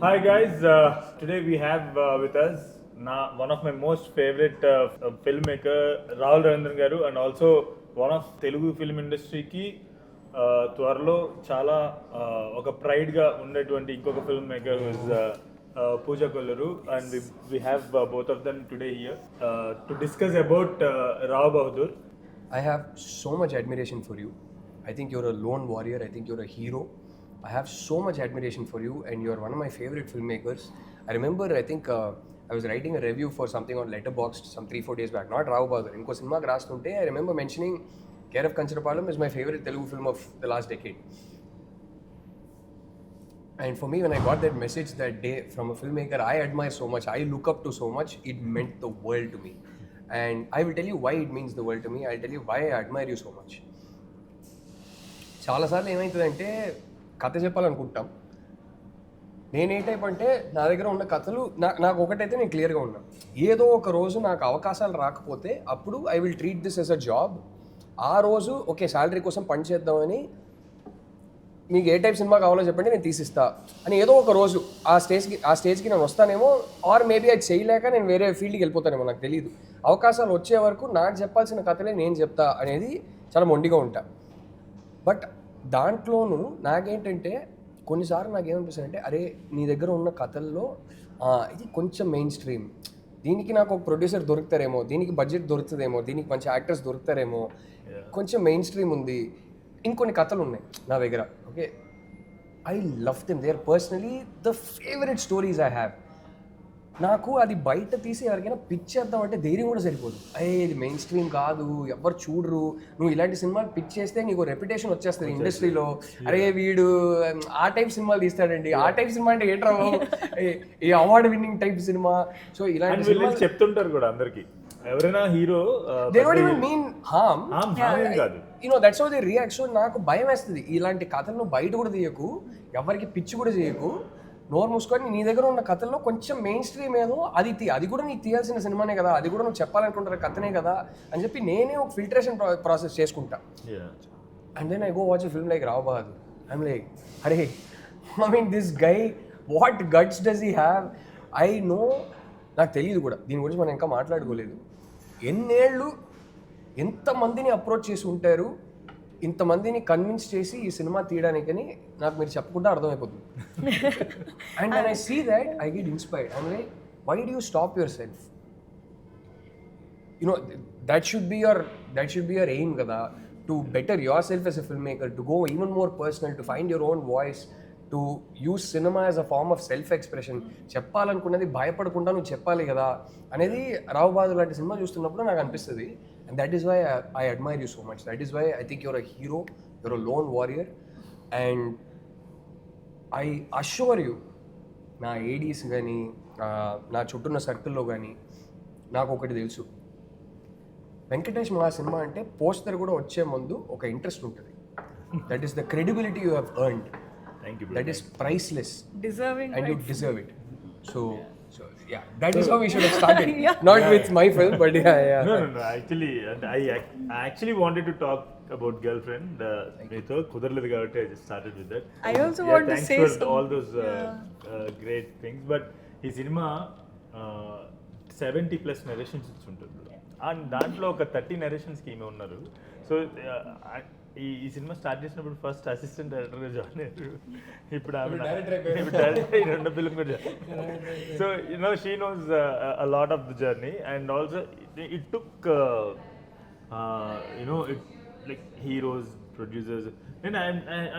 Hi guys, today we have with us one of my most favorite filmmaker Rahul Ravindran garu, and also one of Telugu film industry ki త్వరలో చాలా ఒక pride గా ఉండేటువంటి ఇంకొక filmmaker Pooja Kolluru, and we have both of them today here to discuss about Rao Bahadur. I have so much admiration for you. I think you're a lone warrior. I think you're a hero. I have so much admiration for you, and you're one of my favorite filmmakers. I remember, I think I was writing a review for something on Letterboxd some 3-4 days back. Not Rao Bahadur. Inko cinema rastunte, I remember mentioning Care of Kancharapalam is my favorite Telugu film of the last decade. And for me, when I got that message that day from a filmmaker I admire so much, I look up to so much, it meant the world to me. And I will tell you why it means the world to me. I'll tell you why I admire you so much. చాలాసార్లు ఏమవుతుందంటే కథ చెప్పాలనుకుంటాం. నేను ఏ type అంటే నా దగ్గర ఉన్న కథలు నాకు ఒకటైతే నేను క్లియర్గా ఉన్నాను. ఏదో ఒక రోజు నాకు అవకాశాలు రాకపోతే అప్పుడు I will treat this yes a job. ఆ రోజు ఓకే శాలరీ కోసం పని చేద్దామని, మీకు ఏ టైప్ సినిమా కావాలో చెప్పండి నేను తీసిస్తా అని ఏదో ఒక రోజు ఆ స్టేజ్కి నేను వస్తానేమో, ఆర్ మేబీ అది చేయలేక నేను వేరే ఫీల్డ్కి వెళ్ళిపోతానేమో, నాకు తెలియదు. అవకాశాలు వచ్చే వరకు నాకు చెప్పాల్సిన కథలే నేను చెప్తా అనేది చాలా మొండిగా ఉంటా. బట్ దాంట్లోనూ నాకేంటంటే కొన్నిసార్లు నాకేమనిపిస్తుంది అంటే, అరే నీ దగ్గర ఉన్న కథల్లో ఇది కొంచెం మెయిన్ స్ట్రీమ్, దీనికి నాకు ఒక ప్రొడ్యూసర్ దొరుకుతారేమో, దీనికి బడ్జెట్ దొరుకుతుందేమో, దీనికి మంచి యాక్టర్స్ దొరుకుతారేమో, కొంచెం మెయిన్ స్ట్రీమ్ ఉంది, ఇంకొన్ని కథలు ఉన్నాయి నా దగ్గర. Okay, I love them, they are personally the favourite stories I have. నాకు అది బయట తీసి ఎవరికైనా పిచ్ చేద్దాం అంటే ధైర్యం కూడా సరిపోదు. ఇది మెయిన్ స్ట్రీమ్ కాదు, ఎవరు చూడరు, నువ్వు ఇలాంటి సినిమాలు పిచ్ చేస్తే నీకు రెప్యుటేషన్ వచ్చేస్తుంది ఇండస్ట్రీలో. అరే వీడు ఆ టైప్ సినిమాలు తీస్తాడండి, ఆ టైప్ సినిమా అంటే ఏంట్రా ఈ award winning type cinema. So ఇలాంటి సినిమాలు చెప్తుంటారు కూడా అందరికి, ఎవరైనా hero they don't even mean harm, కాదు, that's how they react. So నాకు భయం వేస్తుంది, ఇలాంటి కథలను బయట కూడా తీయకు, ఎవరికి పిచ్చి కూడా చేయకు, నోరు మూసుకొని నీ దగ్గర ఉన్న కథల్లో కొంచెం మెయిన్ స్ట్రీమ్ ఏదో అది కూడా నీకు తీయాల్సిన సినిమానే కదా, అది కూడా నువ్వు చెప్పాలనుకుంటారు కథనే కదా అని చెప్పి నేనే ఒక ఫిల్టరేషన్ ప్రాసెస్ చేసుకుంటా. And then I go watch a film like Rao Bahadur. I'm like, అరే I mean this guy, what guts does he have? I know, నాకు తెలియదు కూడా, దీని గురించి మనం ఇంకా మాట్లాడుకోలేదు. ఎన్నేళ్ళు ఎంతమందిని అప్రోచ్ చేసి ఉంటారు, ఇంతమందిని కన్విన్స్ చేసి ఈ సినిమా తీయడానికని నాకు మీరు చెప్పకుండా అర్థమైపోతుంది. And when I see that I get inspired. I'm like, why do you stop yourself? That should be your aim కదా, to better yourself as a film maker, to go even more personal, to find your own voice, to use cinema as a form of self expression. చెప్పాలనుకున్నది భయపడకుండా నువ్వు చెప్పాలి కదా అనేది రావు బహదూర్ లాంటి cinema చూస్తున్నప్పుడు నాకు అనిపిస్తుంది. And that is why I admire you so much. That is why I think you're a hero, you're a lone warrior. And I assure you, నా ఏడీస్ కానీ నా చుట్టూన్న సర్కిల్లో కానీ నాకు ఒకటి తెలుసు, వెంకటేష్ మహా సినిమా అంటే పోస్టర్ కూడా వచ్చే ముందు ఒక ఇంట్రెస్ట్ ఉంటుంది. That is the credibility you have earned. That is priceless. Deserving. And you deserve it. So yeah, that is how we should have started. Not with my film, but yeah. No. Actually, I actually wanted to talk about Girlfriend. Meeto kudaraledu kabatti I just started with that. I also want to say for all those great things. But ఈ cinema 70+ narrations ఉంటుంది, and దాంట్లో ఒక 30 narrations కి ఈమె ఉన్నారు. So ఈ cinema start చేసినప్పుడు first assistant డైరెక్టర్గా జాయిన్ అయ్యారు, ఇప్పుడు ఆమె డైరెక్టర్ రెండు ఫిల్మ్ కూడా join. So she knows a lot of the journey, and also it took it like heroes, producers.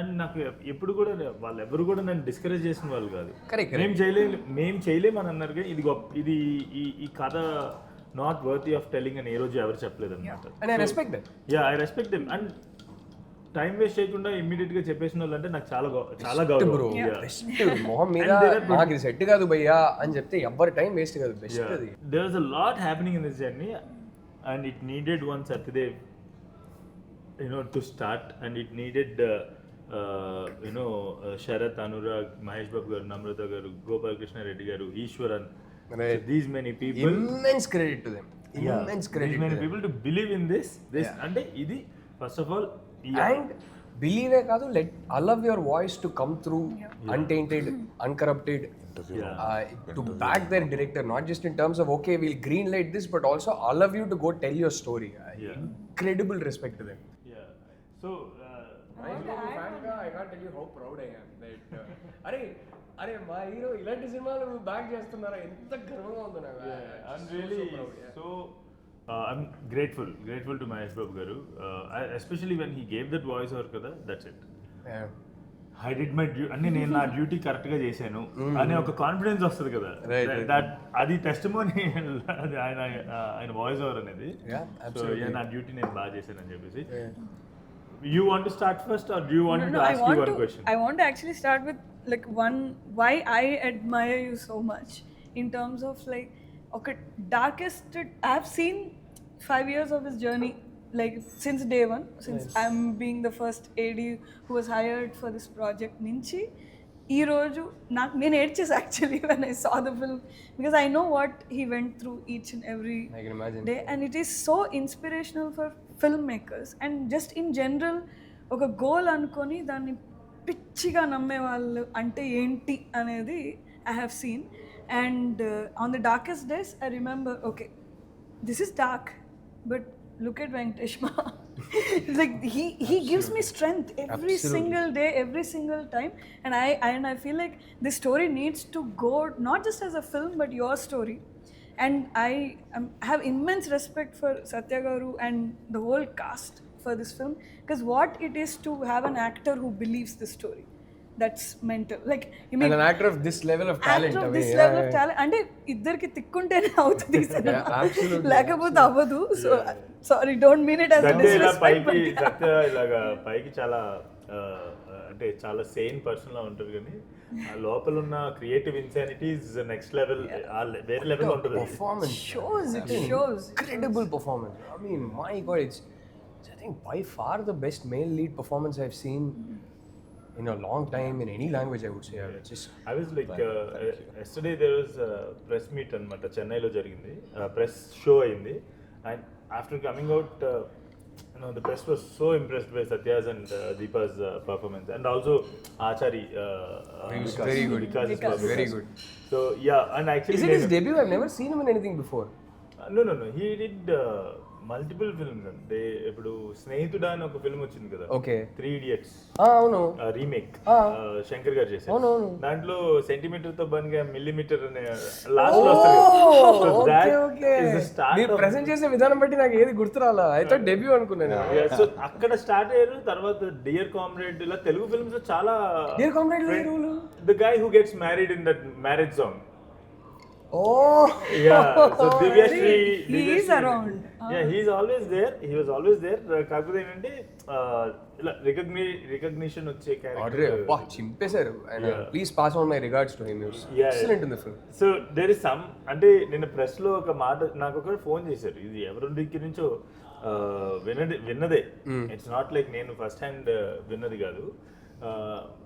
And నాకు ఎప్పుడు కూడా వాళ్ళెవరు కూడా నన్ను డిస్కరేజ్ చేసిన వాళ్ళు కాదు. మేము చేయలేము అని అన్నారు, కానీ ఇది ఈ కథ నాట్ వర్తీ ఆఫ్ టెల్లింగ్ అని ఏ రోజు ఎవరు చెప్పలేదు అనమాట. And I respect that. Yeah, I respect them. And time waste చేయకుండా ఇమ్మీడియట్ గా చెప్పేసిన వాళ్ళు అంటే నాకు చాలా గౌరవం. మొహం మీద నాకు ఇది సెట్ కాదు భయ్యా అని చెప్తే ఎవరి టైం వేస్ట్ కాదు. బెస్ట్ అది. There was a lot happening in this journey, and it needed one Satyadev, to start, and it needed Sharath, Anurag, Mahesh Babu garu, Namrata garu, Gopal Krishna Reddy garu, Ishwaran. So these many people. Immense credit to them. Immense credit. These many people to believe in this. Ante idi first of all. And బిలీవే కాదు, allow your voice to come through untainted, uncorrupted, to back their director, not just in terms of okay we'll green light this, but also allow you to go tell your story. Incredible respect to them. Yeah. So I can't tell you how proud I am that అరే మా hero ఇలాంటి సినిమాలు back చేస్తున్నారా, ఎంత గర్వంగా ఉందో నాకు. I'm really so I'm grateful to Mahesh Babu garu, especially when he gave that voice over kada, that's it. I did my అన్ని నేను నా డ్యూటీ కరెక్ట్ గా చేశాను అనే ఒక కాన్ఫిడెన్స్ వస్తుంది కదా, దట్ అది టెస్టిమోనీ ఆయన వాయిస్ ఓవర్ అనేది. సో నా డ్యూటీ నేను బాగా చేశాను అని చెప్పేసి. You want to start first or do you want me to ask you one question? I want to actually start with like one, why I admire you so much in terms of like, okay, darkest, I have seen 5 years of his journey, like since day one, since I'm being the first AD who was hired for this project nunchi ee roju నేను ఏడ్చేసి actually when I saw the film, because I know what he went through each and every day, and it is so inspirational for filmmakers and just in general. ఒక goal అనుకొని దాన్ని పిచ్చిగా నమ్మే వాళ్ళు అంటే ఏంటి అనేది I have seen, and on the darkest days I remember, okay, this is dark, but look at Venkatesh Ma. Like he gives me strength every single day, every single time, and I feel like this story needs to go not just as a film but your story. And I have immense respect for Satya Garu and the whole cast for this film, because what it is to have an actor who believes the story, that's mental. Like you mean and an actor of this level of talent, actor of this level of talent, అంటే ఇద్దరికి తిక్కుంటేనే అవుతుంది cinema, లేకపోతే అవ్వదు. So sorry, don't mean it as disrespect. Satya ఇలాగా పైకి చాలా అంటే చాలా సేమ్ పర్సన్ లా ఉంటారు, కానీ ఆ లోపల ఉన్న క్రియేటివ్ ఇన్సానిటీస్ నెక్స్ట్ లెవెల్, వేరే లెవెల్ ఉంటుంది. Performance shows incredible performance. I mean, my god, it's I think by far the best male lead performance I've seen in a long time in any language, I would say. I was like yesterday there was a press meet anamata Chennai lo jarigindi, press show ayindi, and after coming out the press was so impressed by Satya's and Deepa's performance, and also Achari very good. Because was very good. So yeah, and actually is it his debut? I've never seen him in anything before. No, he did multiple films. అంటే ఇప్పుడు స్నేహితుడా అని ఒక film వచ్చింది కదా, okay, 3 Idiots అవును, remake Shankar గారు చేశారు. అవును, దాంట్లో సెంటీమీటర్ తో బంగా మిల్లీమీటర్ అనే లాస్ట్ లో వస్తుంది. మీరు ప్రెజెంట్ చేసే విధానం బట్టి నాకు ఏది గుర్తురాలా, అయితే డెబ్యూ అనుకున్నాను. సో అక్కడ స్టార్ట్ అయ్యారు. తర్వాత డియర్ కామ్రేడ్, ఇలా తెలుగు ఫిల్మ్స్ చాలా. Dear comrade the guy who gets married in that marriage song. Oh yeah, so Divyashree he is around. Yeah, he is always there. He was always there. కాకపోతే ఏంటంటే ఇలా recognition వచ్చే character వా చింపేశారు. Please pass on my regards to him. Excellent in the film. So there is some, అంటే నిన్న press లో ఒక మాట నాకు ఒకరు ఫోన్ చేశారు, ఇది ఎవరి దగ్గర నుంచో విన్నదే. ఇట్స్ నాట్ లైక్ నేను ఫస్ట్ హ్యాండ్ విన్నది కాదు.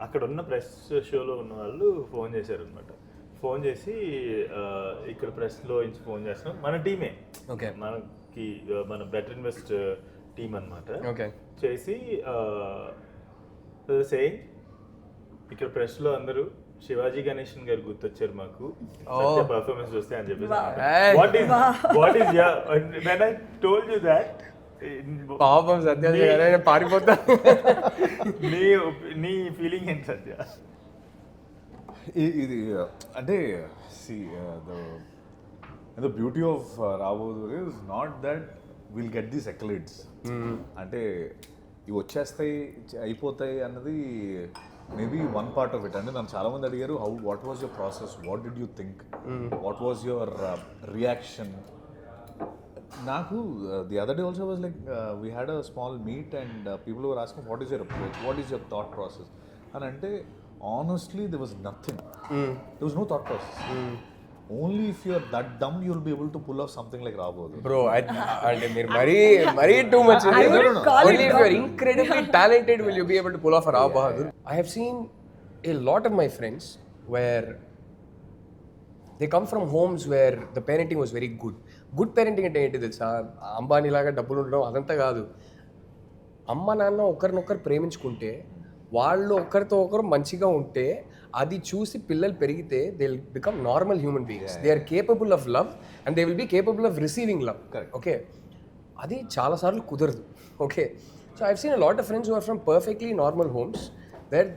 అక్కడ ఉన్న ప్రెస్ షోలో ఉన్న వాళ్ళు ఫోన్ చేశారు అనమాట. ఫోన్ చేసి ఇక్కడ ప్రెస్లో నుంచి ఫోన్ చేస్తాం, మన టీమే, మనకి మన బెటర్ ఇన్వెస్ట్ టీమ్ అనమాట. చేసి సేయింగ్ ఇక్కడ ప్రెస్లో అందరూ శివాజీ గణేషన్ గారు గుర్తొచ్చారు మాకు సత్య పర్ఫార్మెన్స్ చూస్తే అని చెప్పేసి. What is when I told you that, పాపం సత్య పారిపోతా. నీ ఫీలింగ్ ఏంటి సత్య? ఇది అంటే the beauty of Rao Bahadur is not that we'll get these accolades. అంటే ఇవి వచ్చేస్తాయి అయిపోతాయి అన్నది maybe one part of it. అంటే నన్ను చాలా మంది అడిగారు, what was your process, what did you think, what was your reaction. నాకు the other day also was like we had a small meet and people were asking what is your approach, what is your thought process అని. అంటే honestly there was nothing. There was no thought process. Only if you're that dumb you'll be able to pull off something like Rao Bahadur. Bro, అంటే మీరు మరీ too much. Only if you're incredibly talented will you be able to pull off a Rao Bahadur. I have seen a lot of my friends where they come from homes where the parenting was very good. Good parenting అంటే ఏంటి తెలుసా, అంబానీ లాగా డబ్బులు ఉండడం అదంతా కాదు. అమ్మ నాన్న ఒకరినొకరు ప్రేమించుకుంటే, వాళ్ళు ఒకరితో ఒకరు మంచిగా ఉంటే, అది చూసి పిల్లలు పెరిగితే they will become normal human beings. They are capable of love and they will be capable of receiving love. Okay, అది చాలాసార్లు కుదరదు. Okay, so I've seen a lot of friends who are from perfectly normal homes.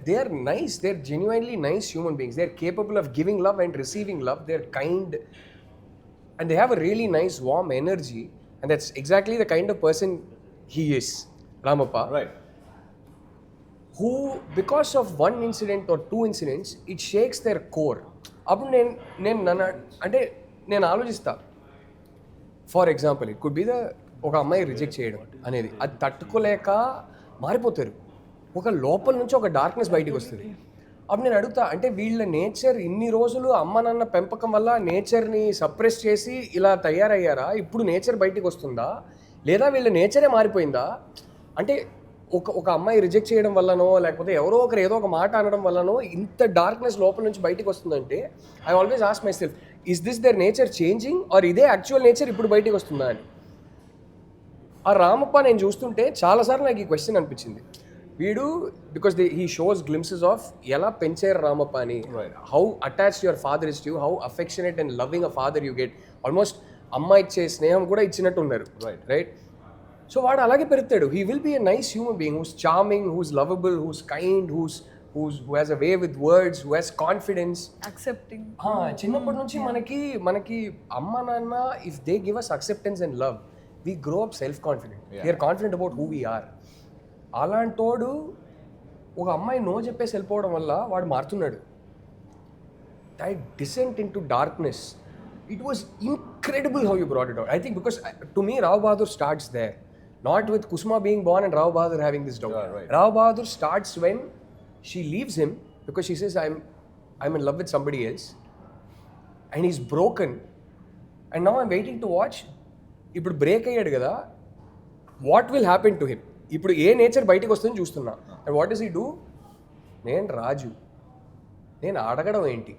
They are nice, they are genuinely nice human beings. They are capable of giving love and receiving love. They are kind and they have a really nice warm energy, and that's exactly the kind of person he is, Ramappa. Right. Who, because of one incident or two incidents, it shakes their core. అప్పుడు నేను ఆలోచిస్తా. For example it could be ఒక అమ్మాయి reject చేయడం అనేది, అది తట్టుకోలేక మారిపోతారు. ఒక లోపల నుంచి ఒక డార్క్నెస్ బయటికి వస్తుంది. అప్పుడు నేను అడుగుతా, అంటే వీళ్ళ నేచర్ ఇన్ని రోజులు అమ్మ నాన్న పెంపకం వల్ల నేచర్ని సప్రెస్ చేసి ఇలా తయారయ్యారా? ఇప్పుడు నేచర్ బయటికి వస్తుందా, లేదా వీళ్ళ నేచరే మారిపోయిందా? అంటే ఒక అమ్మాయి రిజెక్ట్ చేయడం వల్లనో, లేకపోతే ఎవరో ఒకరు ఏదో ఒక మాట అనడం వల్లనో ఇంత డార్క్నెస్ లోపల నుంచి బయటికి వస్తుందంటే, I always ask myself, is this their nature changing or ఇదే యాక్చువల్ నేచర్ ఇప్పుడు బయటికి వస్తుందా అని. ఆ రామప్ప నేను చూస్తుంటే చాలాసార్లు నాకు ఈ క్వశ్చన్ అనిపించింది. వీడు because he shows glimpses of ఎలా పెంచారు రామప్ప అని, how attached your father is to, how affectionate and loving a father you get. Almost అమ్మ ఇచ్చే స్నేహం కూడా ఇచ్చినట్టు ఉన్నారు. రైట్, సో వాడు అలాగే పెరుగుతాడు. He will be a nice human being who's charming, who's lovable, who's kind, who has a way with words, who has confidence, accepting. చిన్నప్పటి నుంచి మనకి అమ్మ నాన్న, if they give us acceptance and love, we grow up self confident. We are confident about who we are. అలాంటోడు ఒక అమ్మాయి no చెప్పేసి వెళ్ళిపోవడం వల్ల వాడు మారుతున్నాడు. that descent into darkness, it was incredible how you brought it out. I think because to me Rao Bahadur starts there, not with Kusma being born and Rao Bahadur having this doubt. Right. Rao Bahadur starts when she leaves him because she says I'm in love with somebody else and he's broken, and now I'm waiting to watch. ఇప్పుడు break అయ్యాడు కదా, what will happen to him, ఇప్పుడు ఏ nature బయటకు వస్తుందని చూస్తున్నా. And what is he do, నేను రాజు, నేను అడగడం ఏంటి,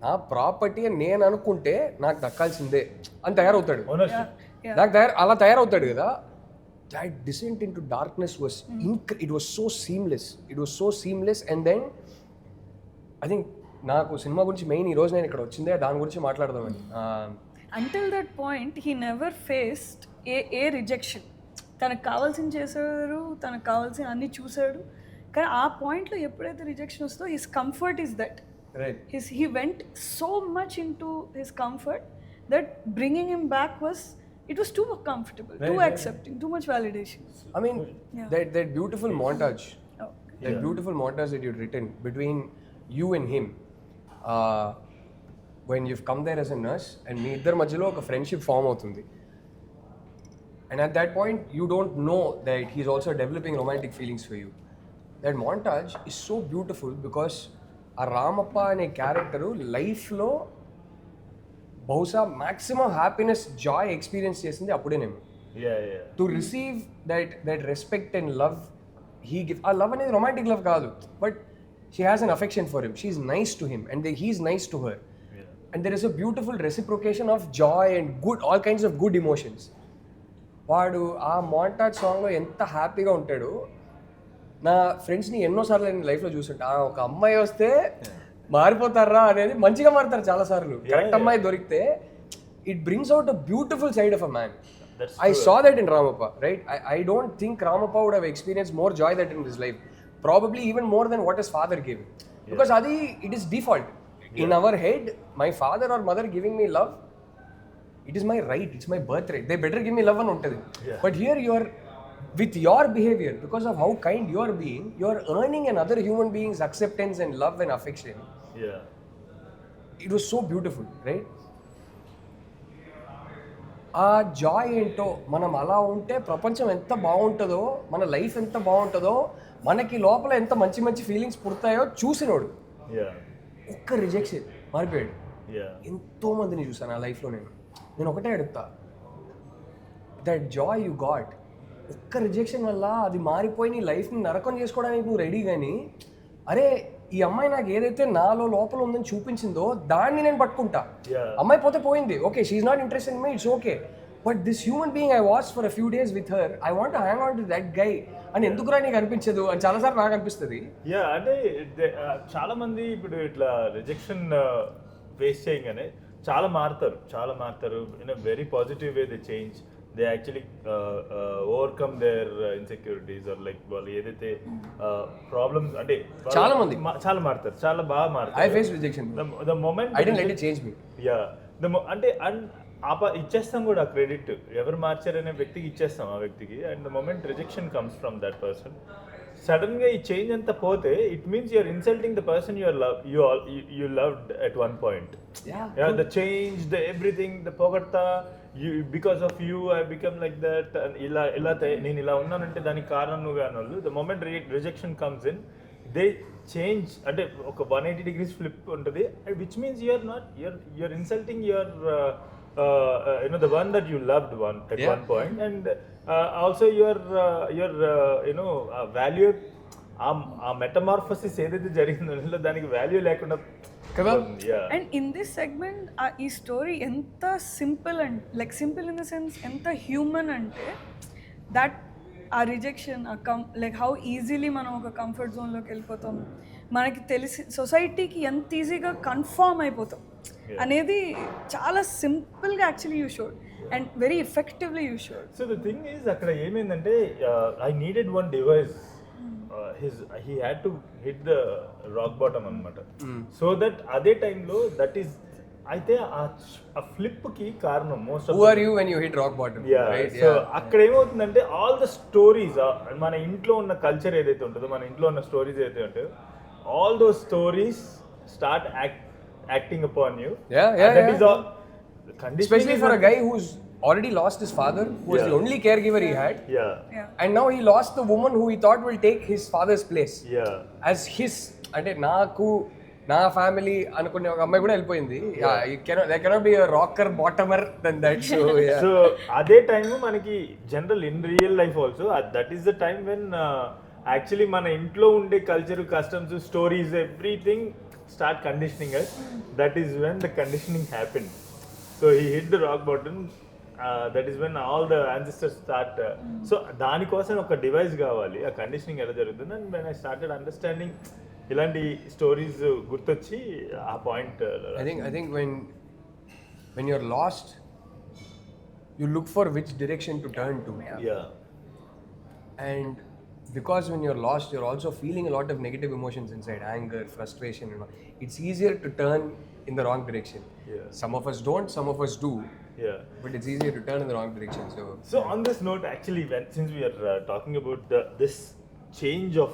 నా ప్రాపర్టీ అని నేను అనుకుంటే నాకు దక్కాల్సిందే అని తయారవుతాడు. అలా తయారవుతాడు కదా. that descent into darkness was it was so seamless. And then I think నాకు సినిమా గురించి మెయిన్ ఈరోజు నేను ఇక్కడ వచ్చిందే దాని గురించి మాట్లాడదామని. Until that point he never faced a rejection. తనకు కావాల్సింది చేశాడు, తనకు కావాల్సిన అన్ని చూశాడు, కానీ ఆ పాయింట్లో ఎప్పుడైతే రిజెక్షన్ వస్తుందో his comfort is that. He went so much into his comfort that bringing him back it was too comfortable, too accepting, too much validation. I mean, that beautiful montage, beautiful montage that you'd written between you and him, when you've come there as a nurse and మీ ఇద్దరి మధ్యలో ఒక friendship form అవుతుంది, and at that point you don't know that he's also developing romantic feelings for you. That montage is so beautiful because ఆ రామప్ప అనే character లైఫ్లో బహుశా maximum happiness, joy experience చేసింది అప్పుడేనేమో. To receive that respect and love he give. ఆ love అనేది romantic love కాదు, but she has an affection for him, she is nice to him and he is nice to her, and there is a beautiful reciprocation of joy and good, all kinds of good emotions. వాడు ఆ montage సాంగ్లో ఎంత హ్యాపీగా ఉంటాడు. నా ఫ్రెండ్స్ని ఎన్నోసార్లు నేను లైఫ్లో చూసుంటా, ఒక అమ్మాయి వస్తే మారిపోతారా అనేది, మంచిగా మారుతారు చాలాసార్లు. కరెక్ట్ అమ్మాయి దొరికితే it brings out a beautiful side of a man. I saw that in Ramappa, right? I don't think Ramappa would have experienced more joy that in his life. Probably even more than what his father gave him. Because it is default. In our head, my father or mother giving me love, it is my right, it's my birthright. They better give me love and untadi. But here you are, with your behavior, because of how kind you are being, you are earning another human being's acceptance and love and affection. It was so beautiful, right? ఆ Joy ఏంటో, మనం అలా ఉంటే ప్రపంచం ఎంత బాగుంటుందో, మన life ఎంత బాగుంటుందో, మనకి లోపల ఎంత మంచి మంచి ఫీలింగ్స్ పుడతాయో చూసినోడు. ఒక్క రిజెక్షన్ మారిపోయాడు. ఎంతో మందిని చూసాను ఆ లైఫ్లో. నేను ఒకటే అడుగుతా, దట్ జాయ్ యూ గాట్, ఒక్క రిజెక్షన్ వల్ల అది మారిపోయి నీ లైఫ్ని నరకం చేసుకోవడానికి నువ్వు రెడీ. కానీ అరే ఈ అమ్మాయి నాకు ఏదైతే నాలో లోపల ఉందని చూపించిందో దాన్ని నేను పట్టుకుంటా. అమ్మాయి పోతే పోయింది, okay, she's not interested in me, it's okay, but this human being I watch for a few days with her, I want to hang on to that guy అని ఎందుకురా నీకు అనిపించదు అని చాలాసార్లు నాకు అనిపిస్తుంది. యా అంటే చాలా మంది ఇప్పుడు ఇట్లా రిజెక్షన్ ఫేస్ చేయగానే చాలా మారుతారు in a very positive way. They change, they actually overcome their insecurities or like వాళ్ళు ఏదైతే ప్రాబ్లమ్స్ అంటే చాలా మంది చాలా మారుతారు, చాలా బాగా మారుతారు. I face rejection the moment I didn't let it change me. Yeah అంటే ఇచ్చేస్తాం కూడా ఆ క్రెడిట్, ఎవరు మార్చారనే వ్యక్తికి ఇచ్చేస్తాం ఆ వ్యక్తికి. And the moment rejection comes from that person, sudden గా ఈ చేంజ్ అంతా పోతే it means you're insulting the person you loved at one point. Yeah, the change, the everything, the పొగడ్తా, because of you I become like that, and ఇలా నేను ఇలా ఉన్నానంటే దానికి కారణం నువ్వే అన్నోళ్ళు. The moment rejection comes in, they change అంటే ఒక 180 degrees ఫ్లిప్ ఉంటుంది, which means you're insulting your the one that you loved at one point, and also your value, ఆ మెటమార్ఫసిస్ ఏదైతే జరిగిందో దానికి వాల్యూ లేకుండా కదా. అండ్ ఇన్ దిస్ సెగ్మెంట్ ఈ స్టోరీ ఎంత simple and like simple in the sense ఎంత human అంటే దట్ ఆ రిజెక్షన్ లైక్ హౌ ఈజీలీ మనం ఒక కంఫర్ట్ జోన్లోకి వెళ్ళిపోతాం, మనకి తెలిసి సొసైటీకి ఎంత ఈజీగా కన్ఫార్మ్ అయిపోతాం అనేది చాలా సింపుల్గా actually you showed and very effectively you showed. So the thing is అక్కడ ఏమైందంటే I needed one device, he had to hit the rock bottom అనమాట. సో దట్ అదే టైంలో దట్ ఈస్ అయితే ఆ ఫ్లిప్ కి కారణం most who are you when you hit rock bottom. So అక్కడ ఏమవుతుందంటే ఆల్ ద స్టోరీస్, మన ఇంట్లో ఉన్న కల్చర్ ఏదైతే ఉంటుందో, మన ఇంట్లో ఉన్న స్టోరీస్ ఏదైతే ఉంటాయో, all those stories start acting upon you. That is all. Especially for a guy who's already lost his father, who was the only caregiver he had. And now he lost the woman who he thought will take his father's place. As his, అంటే నాకు నా family అనుకునే ఒక అమ్మాయి కూడా వెళ్ళిపోయింది. there cannot be a rocker bottomer than that. So అదే time మనకి general in real life also that is the time when actually మన ఇంట్లో ఉండే culture, customs, stories, everything start conditioning us. That is when the conditioning happened. So he hit the rock bottom. That is when all the ancestors start. So దానికోసం ఒక device కావాలి, ఆ conditioning ఎలా జరుగుతుంది. And when I started understanding ఇలాంటి stories గుర్తొచ్చి ఆ point. I think when you're lost, you look for which direction to turn to. And because when you're lost, you're also feeling a lot of negative emotions inside, anger, frustration, it's easier to turn in the wrong direction. Some of us don't, some of us do. But it's easier to turn in the wrong direction. So on this note, actually, since we are talking about this change of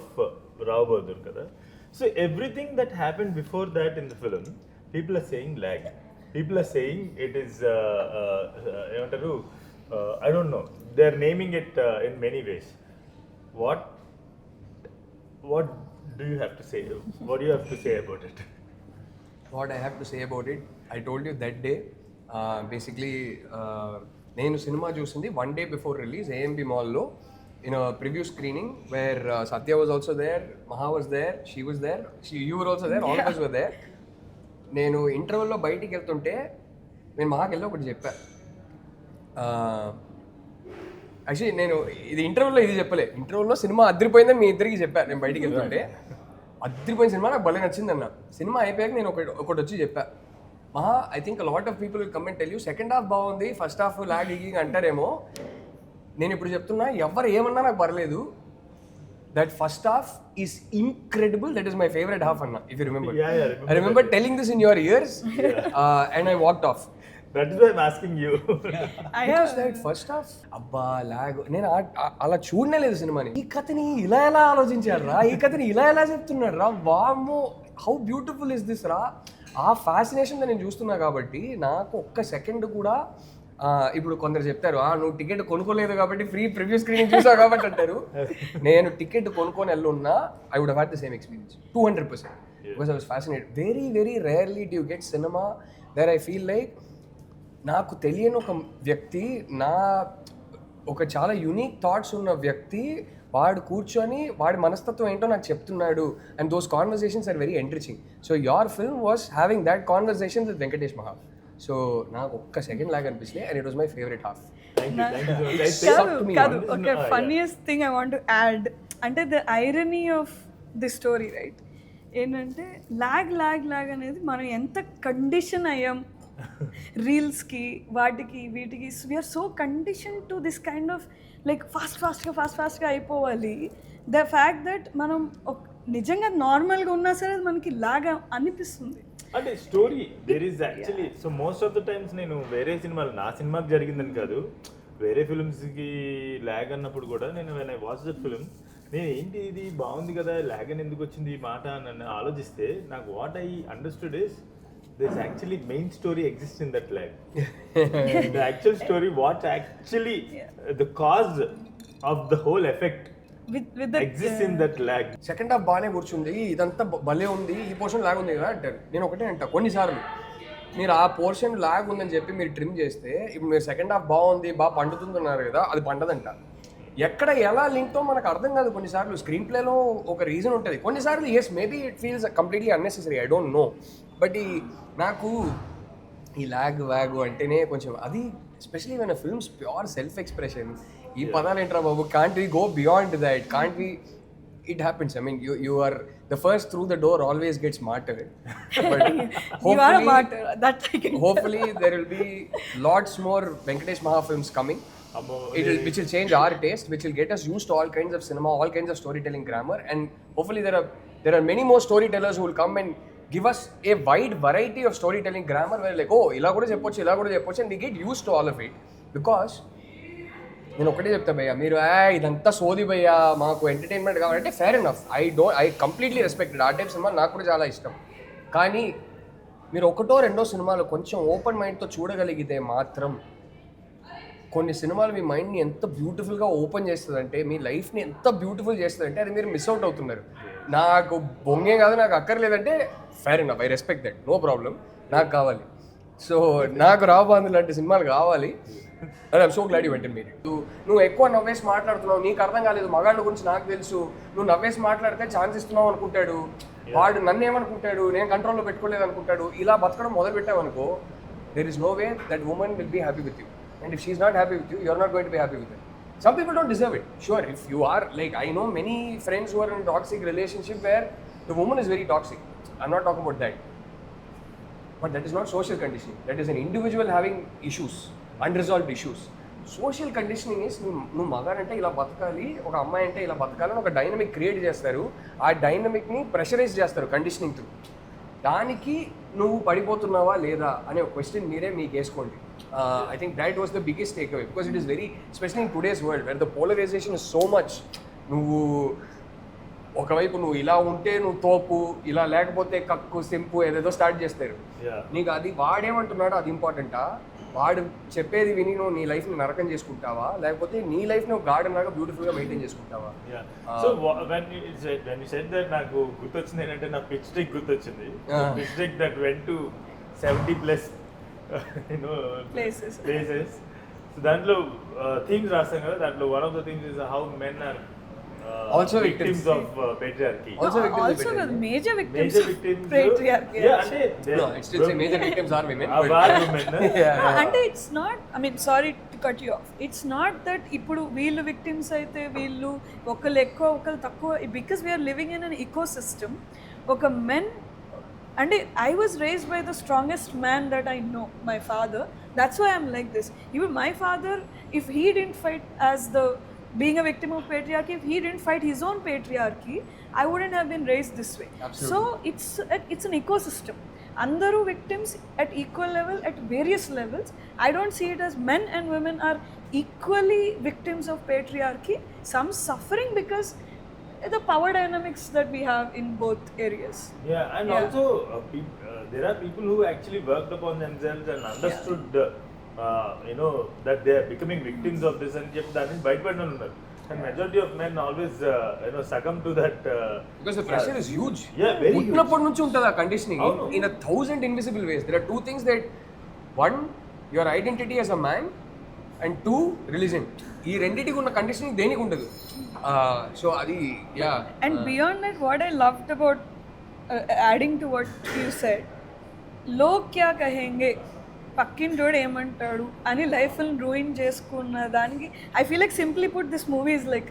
Rao Bahadur kada, so everything that happened before that in the film, people are saying lag. People are saying it is I don't know, they are naming it in many ways. What do you have to say? What do you have to say about it? What I have to say about it, I told you that day. Basically, నేను cinema చూసింది 1 day before release, AMB Mall-లో in a preview screening where Satya was also there, Maha was there, she was there, you were also there, all of us were there. నేను ఇంటర్వెల్లో బయటికి వెళ్తుంటే నేను మహాకి వెళ్ళి ఒకటి చెప్పా. Actually నేను ఇది ఇంటర్వ్యూలో ఇది చెప్పలే, ఇంటర్వ్యూలో సినిమా అదిరిపోయిందని మీ ఇద్దరికి చెప్పాను. నేను బయటికి వెళ్తుంటే అదిరిపోయిన సినిమా నాకు భలే నచ్చింది అన్న. సినిమా అయిపోయాక నేను ఒకటి వచ్చి చెప్పా, Maha I think lot of people will come and tell you second half బాగుంది, ఫస్ట్ హాఫ్ లాగింగ్ అంటారేమో. నేను ఇప్పుడు చెప్తున్నా, ఎవరు ఏమన్నా నాకు పర్లేదు, that first half is incredible, that is my favourite half అన్న. If you remember, I remember telling this in your ears and I walked off. That is why I'm asking you. Because that first half, అబ్బా log, నేను అలా చూడనే లేదు సినిమాని. ఈ కథని ఇలా ఎలా ఆలోచించారు రా, ఈ కథని ఇలా ఎలా చెప్తున్నాడు రా, వామ్మో హౌ బ్యూటిఫుల్ ఇస్ దిస్ రా. ఆ ఫ్యాసినేషన్ నేను చూస్తున్నా కాబట్టి నాకు ఒక్క సెకండ్ కూడా ఇప్పుడు కొందరు చెప్తారు నువ్వు టికెట్ కొనుక్కోలేదు కాబట్టి ఫ్రీ ప్రివ్యూ స్క్రీనింగ్ చూసావు కాబట్టి అంటారు. నేను టికెట్ కొనుక్కొని వెళ్ళున్నా I would have the same experience 200%. Because I was fascinated. Very very rarely do you get cinema there I feel like నాకు తెలియని ఒక వ్యక్తి, నా ఒక చాలా యూనిక్ థాట్స్ ఉన్న వ్యక్తి, వాడు కూర్చొని వాడి మనస్తత్వం ఏంటో నాకు చెప్తున్నాడు. And those conversations are very enriching. So your film was having that conversation with Venkatesh Maha. So నాకు ఒక్క సెకండ్ లాగా అనిపించలే, and it was my favourite half. Thank you so much. కాదు కాదు One is okay yeah. Funniest thing I want to add అంటే the irony of the story right ఏంటంటే lag అనేది మనం ఎంత కండిషన్ అయ్యాం రీల్స్కి వాటికి వీటికి we are so condition to this kind of like ఫాస్ట్గా అయిపోవాలి. ద ఫ్యాక్ట్ దట్ మనం నిజంగా నార్మల్గా ఉన్నా సరే అది మనకి లాగా అనిపిస్తుంది. అంటే story there is actually so most of the times నేను వేరే సినిమాలు నా సినిమాకి జరిగిందని కాదు వేరే ఫిల్మ్స్కి ల్యాగ్ అన్నప్పుడు కూడా నేను when I watch that film నేను ఏంటి ఇది బాగుంది కదా ల్యాగ్ అని ఎందుకు వచ్చింది ఈ మాట అని ఆలోచిస్తే నాకు what I understood is this actually main story exist in that lag the actual story what actually the cause of the whole effect with exist in that lag. Second half బాగానే కూర్చుంది, ఇదంతా భలే ఉంది, ఈ పోర్షన్ లాగ్ ఉంది కదా అంటారు. నేను ఒకటే అంట, కొన్నిసార్లు మీరు ఆ పోర్షన్ లాగ్ ఉందని చెప్పి మీరు ట్రిమ్ చేస్తే ఇప్పుడు మీరు సెకండ్ హాఫ్ బాగుంది బాగా పండుతుందన్నారు కదా, అది పండదంట. ఎక్కడ ఎలా లింక్తో మనకు అర్థం కాదు. కొన్నిసార్లు స్క్రీన్ ప్లేలో ఒక రీజన్ ఉంటుంది, కొన్నిసార్లు yes maybe it feels completely unnecessary, I don't know. But నాకు ఈ వ్యాగ్ అంటేనే కొంచెం అది, especially when films pure self expression, ఈ పదాలు ఏంట్రా బాబు, can't we go beyond that, can't we, it happens. I mean, you are the first through the door always gets martyred. But you are a martyr, that I can hopefully there will be lots more Venkatesh Maha films coming. Which will change our taste, which will get us used to all kinds of cinema, all kinds of storytelling grammar, and hopefully there are many more storytellers who will come and give us a wide variety of storytelling grammar where like, oh, ila kuda cheppochu, and we get used to all of it. Because నేను ఒకటే చెప్తా భయ్యా, మీరు ఇదంతా సోది భయ్యా మాకు entertainment కావాలంటే fair enough, I completely respected. ఆ టైప్ సినిమా నాకు కూడా చాలా ఇష్టం. కానీ మీరు ఒకటో రెండో సినిమాలు కొంచెం ఓపెన్ మైండ్తో చూడగలిగితే మాత్రం, కొన్ని సినిమాలు మీ మైండ్ని ఎంత బ్యూటిఫుల్గా ఓపెన్ చేస్తుందంటే, మీ లైఫ్ని ఎంత బ్యూటిఫుల్ చేస్తుందంటే, అది మీరు మిస్ అవుట్ అవుతున్నారు. నాకు బొంగే కాదు, నాకు అక్కర్లేదంటే fair enough, I respect that, no problem, నాకు కావాలి. సో నాకు రావు బాంధు లాంటి సినిమాలు కావాలి. ఐఎమ్ సో గ్లాడ్ యూ వెంటనే మీరు. నువ్వు ఎక్కువ నవ్వేసి మాట్లాడుతున్నావు, నీకు అర్థం కాలేదు, మగాళ్ళ గురించి నాకు తెలుసు, నువ్వు నవ్వేసి మాట్లాడితే ఛాన్స్ ఇస్తున్నావు అనుకుంటాడు వాడు, నన్ను ఏమనుకుంటాడు, నేను కంట్రోల్లో పెట్టుకోలేదు అనుకుంటాడు. ఇలా బతకడం మొదలు పెట్టావనుకో, there is no way that women will be happy with you, and if she is not happy with you, you are not going to be happy with it. Some people don't deserve it. Sure, if you are, like, I know many friends who are in a toxic relationship where the woman is very toxic. I'm not talking about that. But that is not social conditioning. That is an individual having issues, unresolved issues. Social conditioning is, నువ్వు మగాడంటే ఇలా బతకాలి, ఒక అమ్మాయి అంటే ఇలా బతకాలి అని ఒక డైనమిక్ క్రియేట్ చేస్తారు. ఆ డైనమిక్ని ప్రెషరైజ్ చేస్తారు కండిషనింగ్ త్రూ. దానికి నువ్వు పడిపోతున్నావా లేదా అనే ఒక క్వశ్చన్ మీరే మీకు వేసుకోండి. I think that was the biggest takeaway, because it is very, especially in today's world where the polarisation is so much. నువ్వు ఒకవైపు నువ్వు ఇలా ఉంటే నువ్వు తోపు, ఇలా లేకపోతే కక్కు సింపు ఏదేదో స్టార్ట్ చేస్తారు. నీకు అది వాడేమంటున్నాడో అది ఇంపార్టెంటా, వాడు చెప్పేది విని నువ్వు నీ లైఫ్ని నరకం చేసుకుంటావా, లేకపోతే నీ లైఫ్ని ఒక గార్డెన్ లాగా బ్యూటిఫుల్గా మెయింటైన్ చేసుకుంటావా? So when you said that నాకు గుర్తొచ్చింది ఏంటంటే నా పిచ్ డెక్ గుర్తొచ్చింది. Pitch deck that went to 70+ places. So దాంట్లో థీమ్స్ రాస్తాం కదా, దాంట్లో one of the themes is how men are also victims of patriarchy. Also major victims of patriarchy. Yeah, ante no, it's still say major victims are women. Are women. Yeah. And it's not, I mean, sorry to cut you off. It's not that ippudu veelu victims aithe veelu okalu ekko okalu takku, because we are living in an ecosystem. Oka men, and I was raised by the strongest man that I know, my father. That's why I'm like this. Even my father, if he didn't fight as the being a victim of patriarchy, if he didn't fight his own patriarchy, I wouldn't have been raised this way. Absolutely. So it's an ecosystem. Andaru victims at equal level, at various levels. I don't see it as men and women are equally victims of patriarchy. Some suffering because the power dynamics that we have in both areas. Yeah, and also there are people who actually worked upon themselves and understood that they are becoming victims of this and చెప్పి దాన్ని బయటపడిన ఉన్నారు. And majority of men always succumb to that because the pressure is huge. Yeah, very huge. ఉన్నప్పటి నుంచి ఉంటుంది ఆ conditioning in 1000 invisible ways. There are two things that, one, your identity as a man, and two, religion. ఈ రెండిటికి ఉన్న conditioning దేనికి ఉండదు. So అది and beyond that, what I loved about adding to what you said, log kya kahenge పక్కింటోడు ఏమంటాడు అని లైఫ్ని ruin చేసుకున్న దానికి I feel like simply put this movie is like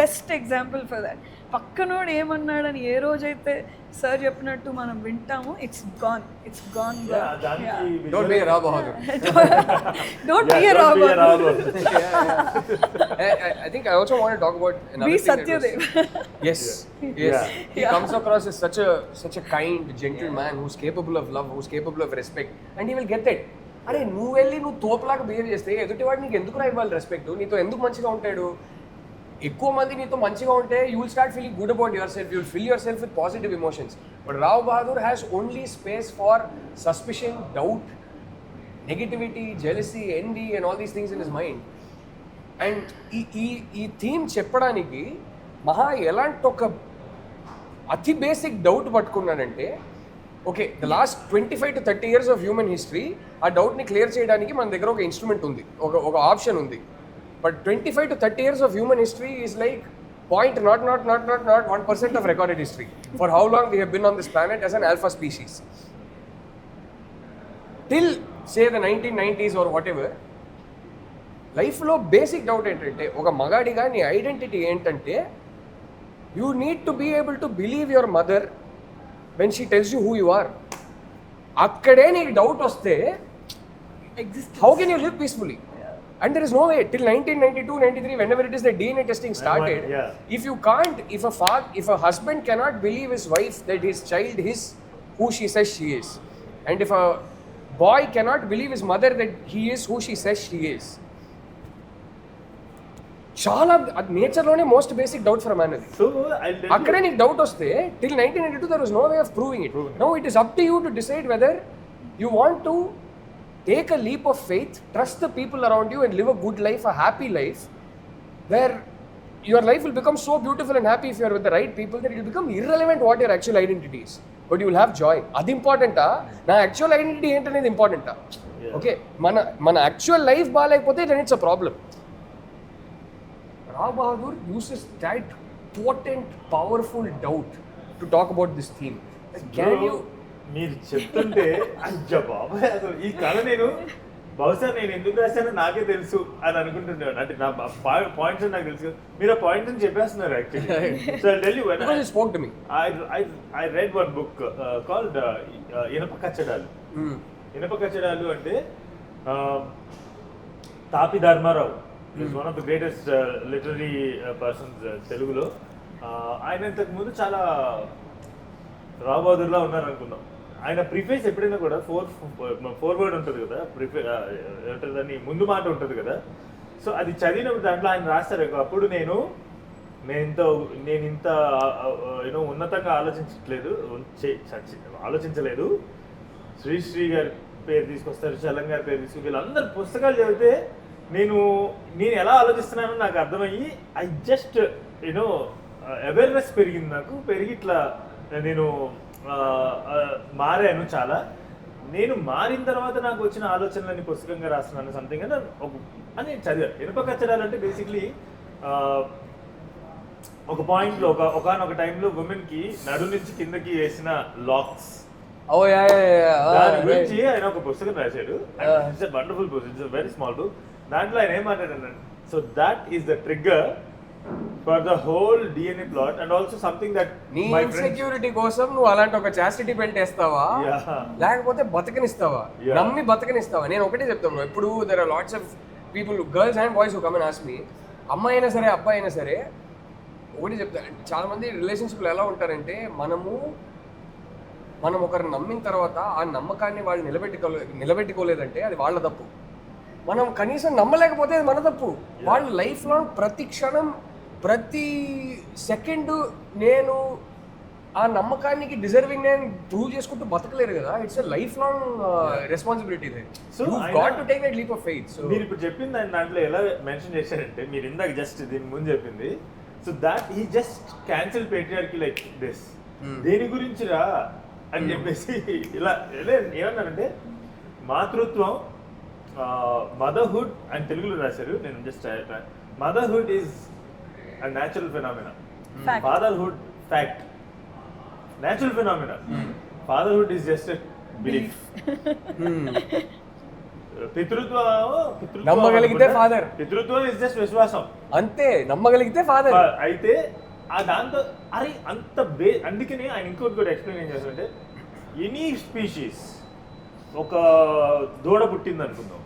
best example for that. పక్కనోడు ఏమన్నాడని ఏ రోజైతే సార్ చెప్పినట్టు మనం వింటామో it's gone Don't be a Rao Bahadur. Don't be Rao Bahadur. I think I also want to talk about another Be thing that Satya was- Dev. Yes. He comes across as such a kind, gentle man who's capable of love, who's capable of respect, and he will get that. అరే నువ్వు వెళ్ళి నువ్వు తోపులాగా behave చేస్తే ఎదుటివాడు నీకు ఎందుకు ఇవ్వాలి respect? నీతో ఎందుకు మంచిగా ఉంటాడు? ఎక్కువ మంది నీతో మంచిగా ఉంటే you will start feeling good about yourself, you will fill yourself with positive emotions. But Rao Bahadur has only space for suspicion, doubt, negativity, jealousy, envy and all these things in his mind. And ఈ theme చెప్పడానికి మహా ఎలాంటి ఒక అతి basic doubt పట్టుకున్నాడంటే, okay the last 25 to 30 years of human history ఆ డౌట్ని clear చేయడానికి మన దగ్గర ఒక ఇన్స్ట్రుమెంట్ ఉంది, ఒక ఆప్షన్ ఉంది. But 25 to 30 years of human history is like not 1% of recorded history for how long we have been on this planet as an alpha species. Till say the 1990s or whatever, life lo basic doubt entante oka magadiga nee identity entante you need to be able to believe your mother when she tells you who you are. Akkade nee doubt vaste how can you live peacefully? And there is no way till 1992, 93, whenever it is the DNA testing started. If you can't, if a husband cannot believe his wife that his child is who she says she is, and if a boy cannot believe his mother that he is who she says she is, చాలా నేచర్లోనే most basic doubt for man అది. So అక్కడే నీకు doubt వస్తే till 1992 there was no way of proving it. Now it is up to you to decide whether you want to take a leap of faith, trust the people around you and live a good life, a happy life, where your life will become so beautiful and happy if you are with the right people that it will become irrelevant what your actual identity is, but you will have joy. Adi important ah na actual identity ఏంటనేది important ah. Okay, మన actual life బాలేకపోతే then it's a problem. Rao Bahadur uses that potent, powerful doubt to talk about this theme. Can you మీరు చెప్తుంటే అయ్యా బాబాయ్ అసలు ఈ కళ నేను బహుశా నేను ఎందుకు రాశానో నాకే తెలుసు అని అనుకుంటున్నాను. అంటే నా పాయింట్స్ నాకు తెలుసు, మీరు ఆ పాయింట్స్ అని చెప్పేస్తున్నారు actually. So I tell you when because it spoke to me. I read one book called ఇనప కచ్చడాలు. ఇనప కచ్చడాలు అంటే Tapi Dharmarao is one of the greatest literary persons తెలుగులో. ఆయన ఇంతకు ముందు చాలా రావ్ బహదూర్లా ఉన్నారు అనుకుందాం. ఆయన ప్రిఫేస్ ఎప్పుడైనా కూడా ఫోర్వర్డ్ ఉంటుంది కదా, ఏమంటారు దాన్ని, ముందు మాట ఉంటుంది కదా. సో అది చదివినప్పుడు దాంట్లో ఆయన రాస్తారు, అప్పుడు నేను ఇంత యూనో ఉన్నతంగా ఆలోచించలేదు. శ్రీశ్రీ గారి పేరు తీసుకొస్తారు, చలం గారి పేరు తీసుకు, వీళ్ళందరూ పుస్తకాలు చదివితే నేను ఎలా ఆలోచిస్తున్నానో నాకు అర్థమయ్యి ఐ జస్ట్ యూనో అవేర్నెస్ పెరిగింది నాకు. పెరిగి ఇట్లా నేను మారాను చాలా. నేను మారిన తర్వాత నాకు వచ్చిన ఆలోచనలని పుస్తకంగా రాస్తున్నాను సంథింగ్ అని చదివాను. ఇనుప కచ్చడాలు అంటే బేసిక్లీ ఒక పాయింట్లో ఒకనొక టైంలో ఉమెన్కి నడు నుంచి కిందకి వేసిన లాక్స్, దాని గురించి ఆయన ఒక పుస్తకం రాశాడు. It's a wonderful book, it's a very small book. దాంట్లో ఆయన ఏం మాట్లాడాడు, so that is the trigger for the whole DNA plot and also something that నీ ఇన్సెక్యూరిటీ కోసం నువ్వు అలాంటి ఒక చాస్టిటీ బెల్ట్ వేస్తావా, లేకపోతే బతకనిస్తావా, నమ్మి బతకనిస్తావా? నేను ఒకటే చెప్తాను, ఇప్పుడు there are lots of people, girls and boys who come and ask me, అమ్మాయి అయినా సరే అబ్బాయి అయినా సరే ఒకటి చెప్తాను. చాలా మంది రిలేషన్షిప్లో ఎలా ఉంటారంటే, మనం ఒకరిని నమ్మిన తర్వాత ఆ నమ్మకాన్ని వాళ్ళు నిలబెట్టుకోలేదంటే అది వాళ్ళ తప్పు. మనం కనీసం నమ్మలేకపోతే అది మన తప్పు. వాళ్ళు లైఫ్ లాంగ్ ప్రతి క్షణం ప్రతి సెకండ్ నేను ఆ నమ్మకానికి డిజర్వింగ్ నేను ప్రూవ్ చేసుకుంటూ బతకలేరు కదా. It's a life long responsibility. So got to take that leap of faith. So మీరు ఇప్పుడు చెప్పింది దాంట్లో ఎలా మెన్షన్ చేశారంటే, మీరు ఇందాక జస్ట్ దీని ముందు చెప్పింది, so that he just cancel patriarchy like this, దేని గురించి రా అని చెప్పేసి ఇలా ఏమన్నారంటే, మాతృత్వం, మదర్హుడ్ అని తెలుగులో రాశారు, నేను just motherhood is a natural phenomena. Fatherhood, fact. Natural phenomena. Fatherhood is just a belief. పితృత్వం నమ్మగలిగితే father. పితృత్వం ఇస్ జస్ట్ విశ్వాసం అంతే, నమ్మగలిగితే ఫాదర్. అయితే ఆ దాంతో అరే అంత అందుకని ఆయన ఇంకోటి కూడా ఎక్స్ప్లెయిన్ ఏం చేస్తుంటే ఎనీ స్పీషీస్ ఒక దూడ పుట్టింది అనుకుందాం,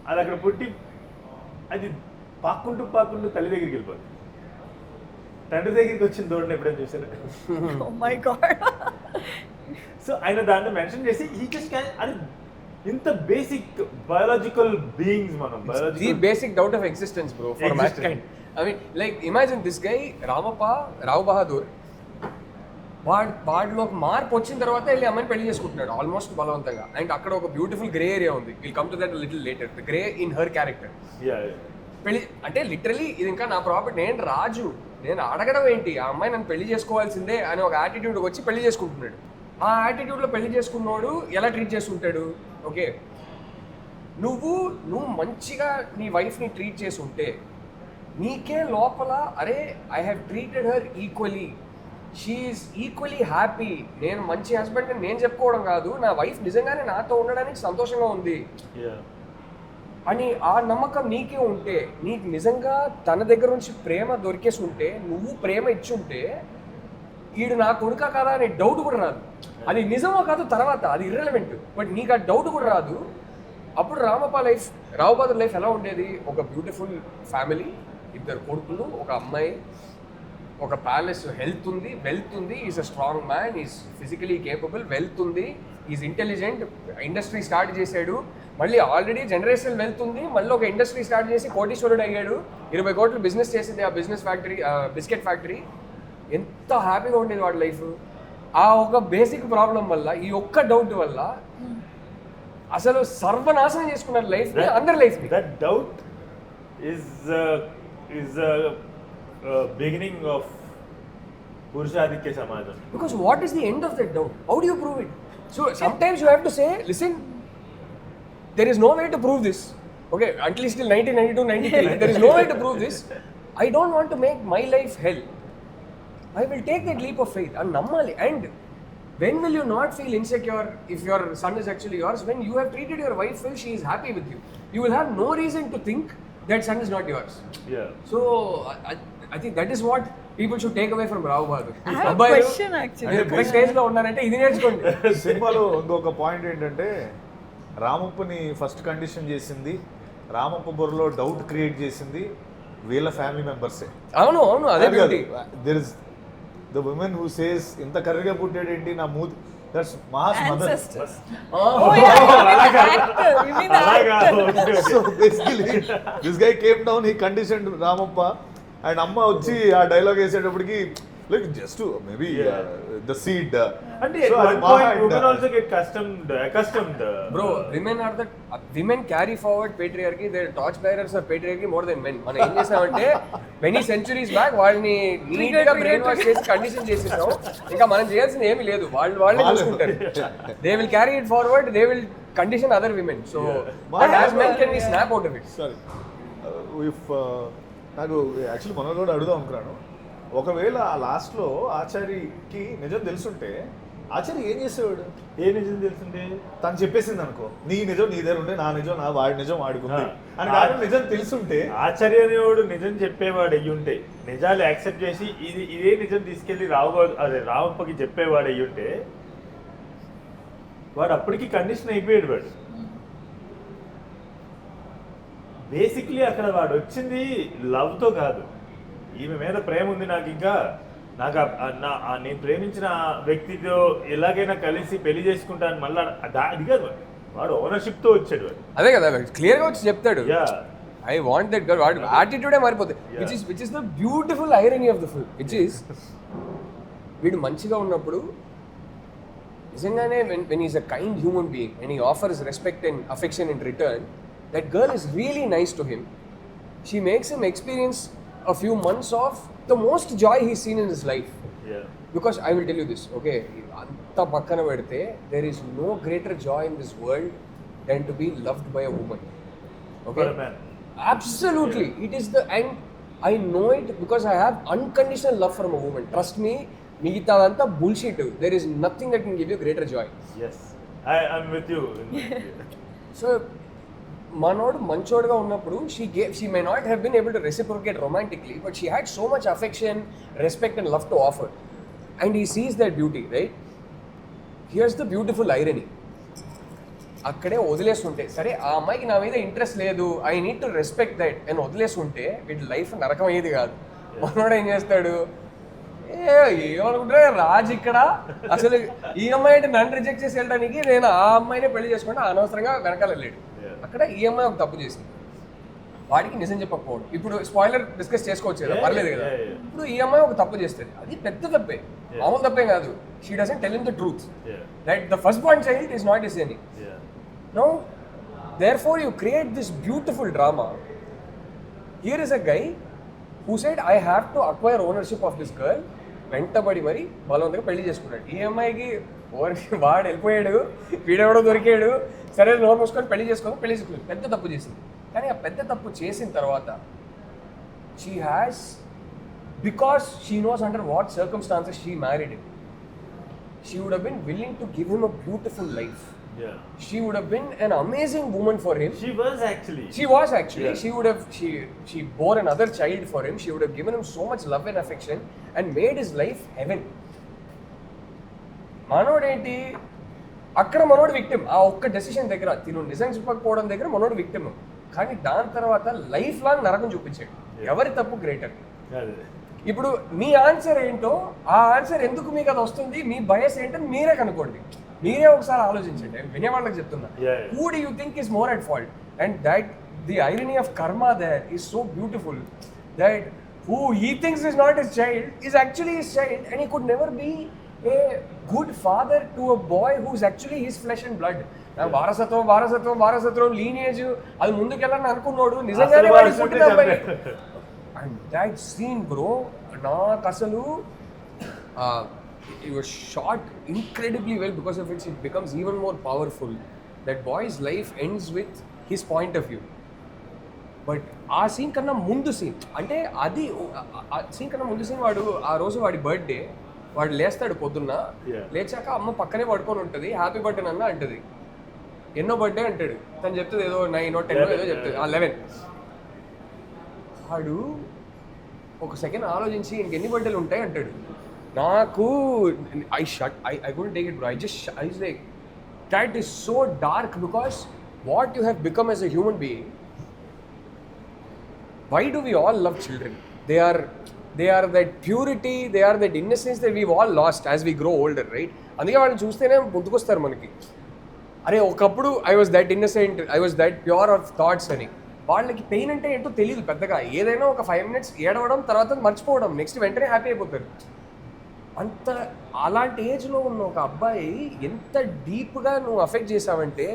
అది అక్కడ పుట్టి అది పాక్కుంటూ తల్లి దగ్గరికి వెళ్ళిపోతుంది. తండ్రి దగ్గరికి వచ్చిన దూడని ఎప్పుడైనా చూసారు? Oh my God. సో ఆయన దాంట్లో మెన్షన్ చేసి ఈ జస్ట్ అది ఇంత బేసిక్ బయాలజికల్ బీయింగ్స్ మనం the basic doubt of existence bro for mankind. I mean like imagine this guy Rao Bahadur, వాడిలో ఒక మార్పు వచ్చిన తర్వాత వెళ్ళి అమ్మాయిని పెళ్లి చేసుకుంటున్నాడు ఆల్మోస్ట్ బలవంతంగా. అండ్ అక్కడ ఒక బ్యూటిఫుల్ గ్రే ఏరియా ఉంది, will come to that little later, the grey in her character. పెళ్లి అంటే లిటరలీ ఇది ఇంకా నా ప్రాపర్టీ, నేను రాజు, నేను అడగడం ఏంటి, ఆ అమ్మాయి నన్ను పెళ్లి చేసుకోవాల్సిందే అని ఒక యాటిట్యూడ్ వచ్చి పెళ్లి చేసుకుంటున్నాడు. ఆ యాటిట్యూడ్లో పెళ్లి చేసుకున్నాడు ఎలా ట్రీట్ చేసుకుంటాడు? ఓకే, నువ్వు మంచిగా నీ వైఫ్ని ట్రీట్ చేసి ఉంటే నీకే లోపల అరే I have treated her equally, she's equally happy, నేను మంచి హస్బెండ్ అని నేను చెప్పుకోవడం కాదు, నా వైఫ్ నిజంగానే నాతో ఉండడానికి సంతోషంగా ఉంది అని ఆ నమ్మకం నీకే ఉంటే, నీకు నిజంగా తన దగ్గర నుంచి ప్రేమ దొరికేసి ఉంటే, నువ్వు ప్రేమ ఇచ్చుంటే ఈడు నా కొడుకా కదా అనే డౌట్ కూడా రాదు. అది నిజమో కాదు తర్వాత అది ఇర్రెలవెంట్, బట్ నీకు ఆ డౌట్ కూడా రాదు. అప్పుడు రావు బహదూర్ లైఫ్ ఎలా ఉండేది? ఒక బ్యూటిఫుల్ ఫ్యామిలీ, 2 కొడుకులు, ఒక అమ్మాయి, ఒక ప్యాలెస్, హెల్త్ ఉంది, వెల్త్ ఉంది, is a strong man, is physically capable, wealth ఉంది, ఈజ్ ఇంటెలిజెంట్, ఇండస్ట్రీ స్టార్ట్ చేశాడు, మళ్ళీ ఆల్రెడీ జనరేషనల్ వెల్త్ ఉంది, మళ్ళీ ఒక ఇండస్ట్రీ స్టార్ట్ చేసి కోటీశ్వరుడు అయ్యాడు, 20 కోట్లు బిజినెస్ చేసింది ఆ బిజినెస్ ఫ్యాక్టరీ, బిస్కెట్ ఫ్యాక్టరీ. ఎంత హ్యాపీగా ఉండేది వాడి లైఫ్. ఆ ఒక బేసిక్ ప్రాబ్లం వల్ల, ఈ ఒక్క డౌట్ వల్ల అసలు సర్వనాశనం చేసుకున్నారు లైఫ్, అందరి life. That doubt is beginning of పురుషాధిక్య సమాజం. Because what is the end of that doubt? How do you prove it? So sometimes you have to say, listen, there is no way to prove this. Okay, at least till 1992, 93, there is no way to prove this. I don't want to make my life hell. I will take that leap of faith and nammali. And when will you not feel insecure if your son is actually yours? When you have treated your wife well, she is happy with you. You will have no reason to think that son is not yours. Yeah. So I think that is what people should take away from Rao Bahadur. I have a question actually. Correct stage లో ఉన్నారంటే ఇది నేర్చుకోండి. సినిమాలో ఇంకొక point ఏంటంటే రామప్పని first condition చేసింది, రామప్ప బుర్రలో doubt create చేసింది వీళ్ళ ఫ్యామిలీ మెంబర్సే. అవును అదే beauty. There is the women who says ఇంత కర్రీగా పుట్టాడు ఏంటి నా మూతి, that's Maha's mother. Oh yeah, you mean the actor. So basically this guy came down, he conditioned Ramappa, and అమ్మ వచ్చి ఆ డైలాగ్ వేసేటప్పటికి like just maybe the seed అంటే at one point women also get accustomed. Bro, women carry forward patriarchy, they are torch bearers of patriarchy more than men. మనం ఏం చేసామంటే many centuries back వాళ్ళని neat గా brain wash చేసి condition చేసేసాం. ఇంకా మనం చేయాల్సింది ఏమీ లేదు, వాళ్ళే చూసుకుంటారు. They will carry it forward, they will condition other women. So but as men can we snap out of it? Sorry, if నాకు యాక్చువల్లీ మనం కూడా అడుగుదాం అనుకున్నాను, ఒకవేళ ఆ లాస్ట్లో ఆచార్యకి నిజం తెలుసుంటే ఆచార్య ఏం చేసేవాడు? ఏ నిజం తెలుసుంటే తను చెప్పేసింది అనుకో, నీ నిజం నీ దగ్గర ఉంటే నా నిజం వాడి నిజం వాడుకుంది అని కాదు, నిజం తెలుసుంటే ఆచార్య అనేవాడు నిజం చెప్పేవాడు అయ్యి ఉంటే, నిజాలు యాక్సెప్ట్ చేసి ఇదే నిజం తీసుకెళ్లి రామప్పకి చెప్పేవాడు అయ్యి ఉంటే వాడు అప్పటికి కండిషన్ అయిపోయాడు. వాడు బేసిక్లీ అక్కడ వాడు వచ్చింది లవ్తో కాదు, ఈమె మీద ప్రేమ ఉంది నాకు, ఇంకా నాకు నేను ప్రేమించిన వ్యక్తితో ఎలాగైనా కలిసి పెళ్లి చేసుకుంటాను మళ్ళీ అది కాదు, వాడు ఓనర్షిప్తో వచ్చాడు. అదే కదా క్లియర్గా వచ్చి చెప్తాడు, ఐ వాంట్ దట్ గర్ల్. వాడు యాటిట్యూడే మారిపోతుంది, which is the beautiful irony of the film, which is వీడు మంచిగా ఉన్నప్పుడు నిజంగానే when he's a kind human being and he offers respect and affection in return, that girl is really nice to him. She makes him experience a few months of the most joy he's seen in his life. Yeah. Because I will tell you this, okay, anta pakkana pedte, there is no greater joy in this world than to be loved by a woman. Okay? For a man. Absolutely. Yeah. It is and I know it because I have unconditional love from a woman. Trust me, మిగతాదంతా bullshit. There is nothing that can give you greater joy. Yes. I'm with you. So మనోడు మంచోడుగా ఉన్నప్పుడు she may not have been able to reciprocate romantically but she had so much affection respect and love to offer and he sees that beauty right. Here's the beautiful irony. అక్కడే వదిలేస్తుంటే సరే ఆ అమ్మాయికి నా మీద ఇంట్రెస్ట్ లేదు, I need to respect that అని వదిలేస్తుంటే వీటి లైఫ్ నరకం అయ్యేది కాదు. మనోడు ఏం చేస్తాడు, ఏమనుకుంటే రాజు ఇక్కడ అసలు ఈ అమ్మాయి అంటే నన్ను రిజెక్ట్ చేసి వెళ్ళడానికి నేను ఆ అమ్మాయినే పెళ్లి చేసుకుంటే అనవసరంగా వెనకాల వెళ్ళాడు. అక్కడ ఈ అమ్మాయి ఒక తప్పు చేసింది, వాడికి నిజం చెప్పకపోవడం. ఇప్పుడు స్పాయిలర్ డిస్కస్ చేసుకోవచ్చు కదా, పర్లేదు కదా. ఇప్పుడు ఈ అమ్మాయి ఒక తప్పు చేస్తుంది, అది పెద్ద తప్పే, మామూలు తప్పే కాదు. She doesn't tell him the truth that the first born child is not his any. Now therefore you create this beautiful drama. Here is a guy who said I have to acquire ownership of this girl. వెంటబడి మరి బలవంతంగా పెళ్లి చేసుకున్నాడు. ఈ అమ్మాయికి వాడు వెళ్ళిపోయాడు, వీడెవడో దొరికాడు, సరే నోరు మూసుకొని పెళ్లి చేసుకున్నాడు. పెద్ద తప్పు చేసింది. కానీ ఆ పెద్ద తప్పు చేసిన తర్వాత she has, because she knows under what circumstances she married him, she would have been willing to give him a beautiful life. Yeah. She would have been an amazing woman for him. She was actually. Yeah. She bore another child for him. She would have given him so much love and affection and made his life heaven. మనోడేంటి అక్కడ మనోడు victim. ఆ ఒక్క decision దగ్గర తిను నిజం చెప్పకపోవడం దగ్గర మనోడు విక్టిమ్. కానీ దాని తర్వాత లైఫ్ లాంగ్ నరకం చూపించాడు. ఎవరి తప్పు గ్రేటర్. ఇప్పుడు మీ ఆన్సర్ ఏంటో, ఆ ఆన్సర్ ఎందుకు మీకు అది వస్తుంది, మీ బయస్ ఏంటో మీరే కనుక్కోండి. మీరే ఒకసారి ఆలోచించండి. వినేవాళ్ళకి చెప్తున్నా, who do you think is more at fault? And that the irony of karma there is so beautiful that who he thinks is not his child is actually his child, and he could never be a good father to a boy who's actually his flesh and blood. వారసత్వం lineage అది ముందుకెళ్ళని అనుకున్నాడు, నిజంగానే వాడికి పుట్టిన అబ్బాయి. And that scene bro, నాకు అసలు it was shot incredibly well. Because of which it becomes even more powerful. That boy's life ends with his point of view. But ఆ సీన్ కన్నా ముందు సీన్, అంటే అది ఆ సీన్ కన్నా ముందు సీన్, వాడు ఆ రోజు వాడి బర్త్డే, వాడు లేస్తాడు పొద్దున్న, లేచాక అమ్మ పక్కనే పడుకొని ఉంటుంది, హ్యాపీ బర్త్డే అన్న అంటది. ఎన్నో బర్త్డే అంటాడు, తను చెప్తుంది ఏదో 9 or 10 ఏదో చెప్తుంది, 11. వాడు ఒక సెకండ్ ఆలోచించి ఇంకెన్ని బర్త్డేలు ఉంటాయి అంటాడు. నాకు I couldn't take it, bro. I was like, that is so dark, because what you have become as a human being. Why do we all love children? They are that purity, they are that innocence that we've all lost as we grow older, right? అందుకే వాళ్ళని చూస్తేనే ముందుకొస్తారు మనకి, అరే ఒకప్పుడు I was that innocent, I was that pure of thoughts అని. వాళ్ళకి pain అంటే ఏంటో తెలియదు పెద్దగా. ఏదైనా ఒక 5 minutes ఏడవడం, తర్వాత మర్చిపోవడం, నెక్స్ట్ వెంటనే హ్యాపీ అయిపోతారు. అంత అలాంటి ఏజ్లో ఉన్న ఒక అబ్బాయి ఎంత డీప్గా నువ్వు అఫెక్ట్ చేసావంటే,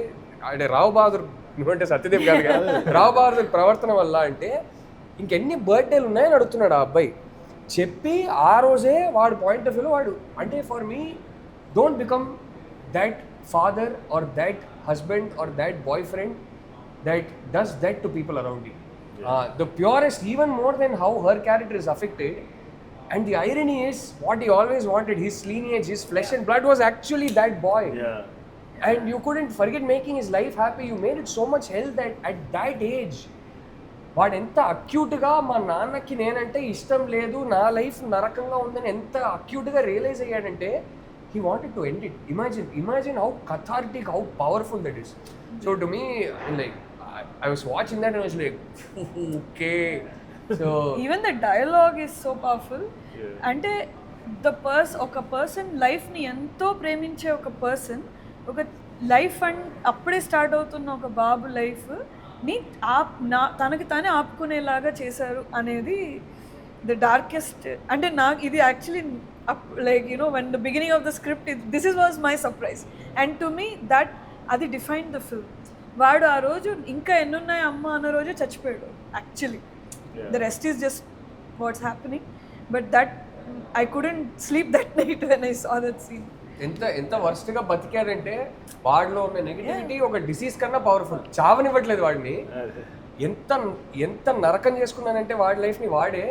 అంటే రావు బహదూర్, నువ్వంటే సత్యదేవ్ కాదు కదా, రావు బహదూర్ ప్రవర్తన వల్ల అంటే ఇంకెన్ని బర్త్డేలు ఉన్నాయని అడుగుతున్నాడు ఆ అబ్బాయి. చెప్పి ఆ రోజే వాడు పాయింట్ ఆఫ్ వ్యూలో వాడు, అంటే for me don't become that father or that husband or that boyfriend that does that to people around you. The purest, even more than how her character is affected. And the irony is, what he always wanted, his lineage, his flesh and blood, was actually that boy. Yeah. And you couldn't forget making his life happy. You made it so much hell that at that age, వాడు ఎంత అక్యూట్గా మా నాన్నకి నేనంటే ఇష్టం లేదు, నా life నరకంగా ఉందని ఎంత అక్యూట్గా realise అయ్యాడంటే, he wanted to end it. Imagine how cathartic, how powerful that is. So to me, like, I was watching that and I was like, okay. So even the dialogue is so powerful. అంటే ఒక person లైఫ్ని ఎంతో ప్రేమించే ఒక person, ఒక life and అప్పుడే start అవుతున్న ఒక బాబు లైఫ్ని తనకి తానే ఆపుకునేలాగా చేశారు అనేది ద డార్కెస్ట్. అంటే నాకు ఇది actually like when the beginning of the script, this was my surprise, and to me that అది డిఫైన్ ద ఫిల్మ్. వాడు ఆ రోజు ఇంకా ఎన్నున్నాయి అమ్మ అన్న రోజు చచ్చిపోయాడు actually. The rest is just what's happening, but that I couldn't sleep that night when I saw that scene. ఎంత వర్స్ట్గా బతికాడంటే, వాడిలో ఉన్న నెగిటివిటీ ఒక డిసీజ్ కన్నా పవర్ఫుల్. చావనివ్వట్లేదు వాడిని. ఎంత నరకం చేసుకున్నానంటే వాడి లైఫ్ని వాడే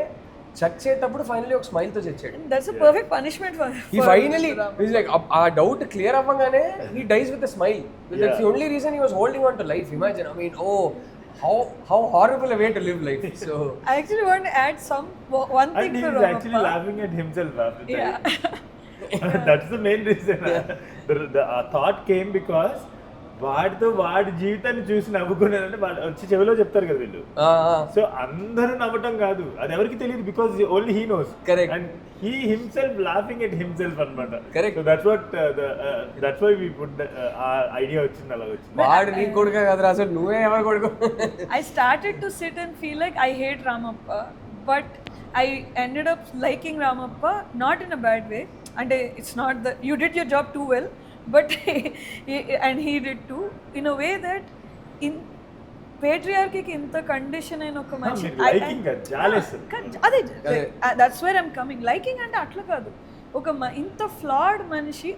చచ్చేటప్పుడు ఫైనలీ ఒక స్మైల్ తో చచ్చాడు. That's a perfect punishment for He finally is like ఆ డౌట్ క్లియర్ అవ్వగానే he dies with a smile. That's the only reason he was holding on to life. Imagine, I mean, oh, how horrible a way to live life. So I actually want to add one thing And for he's actually Ramappa. laughing at himself after Yeah. That's the main reason. The thought came because వాడి జీవితాన్ని చూసి నవ్వుకునేదంటే వాడు వచ్చి చెవిలో చెప్తారు కదా వీళ్ళు. So అందరూ నవ్వటం కాదు, అది ఎవరికి తెలియదు, because only he knows. Correct. And he himself laughing at himself అన్నమాట. Correct. So that's why we put ఆ ఐడియా వచ్చింది, అలా వచ్చింది. వాడు నీ కొడుకు కాదురా, అసలు నువ్వే ఎవరు కొడుకు. I started to sit and feel like I hate Ramappa, but I ended up liking Ramappa, not in a bad way. And it's not that you did your job too well, but and he did too, in a way that in patriarchy ki inta condition aina oka manchi liking ga jealous ade that's where I'm coming. Liking ante atla kaadu, oka inta flawed manishi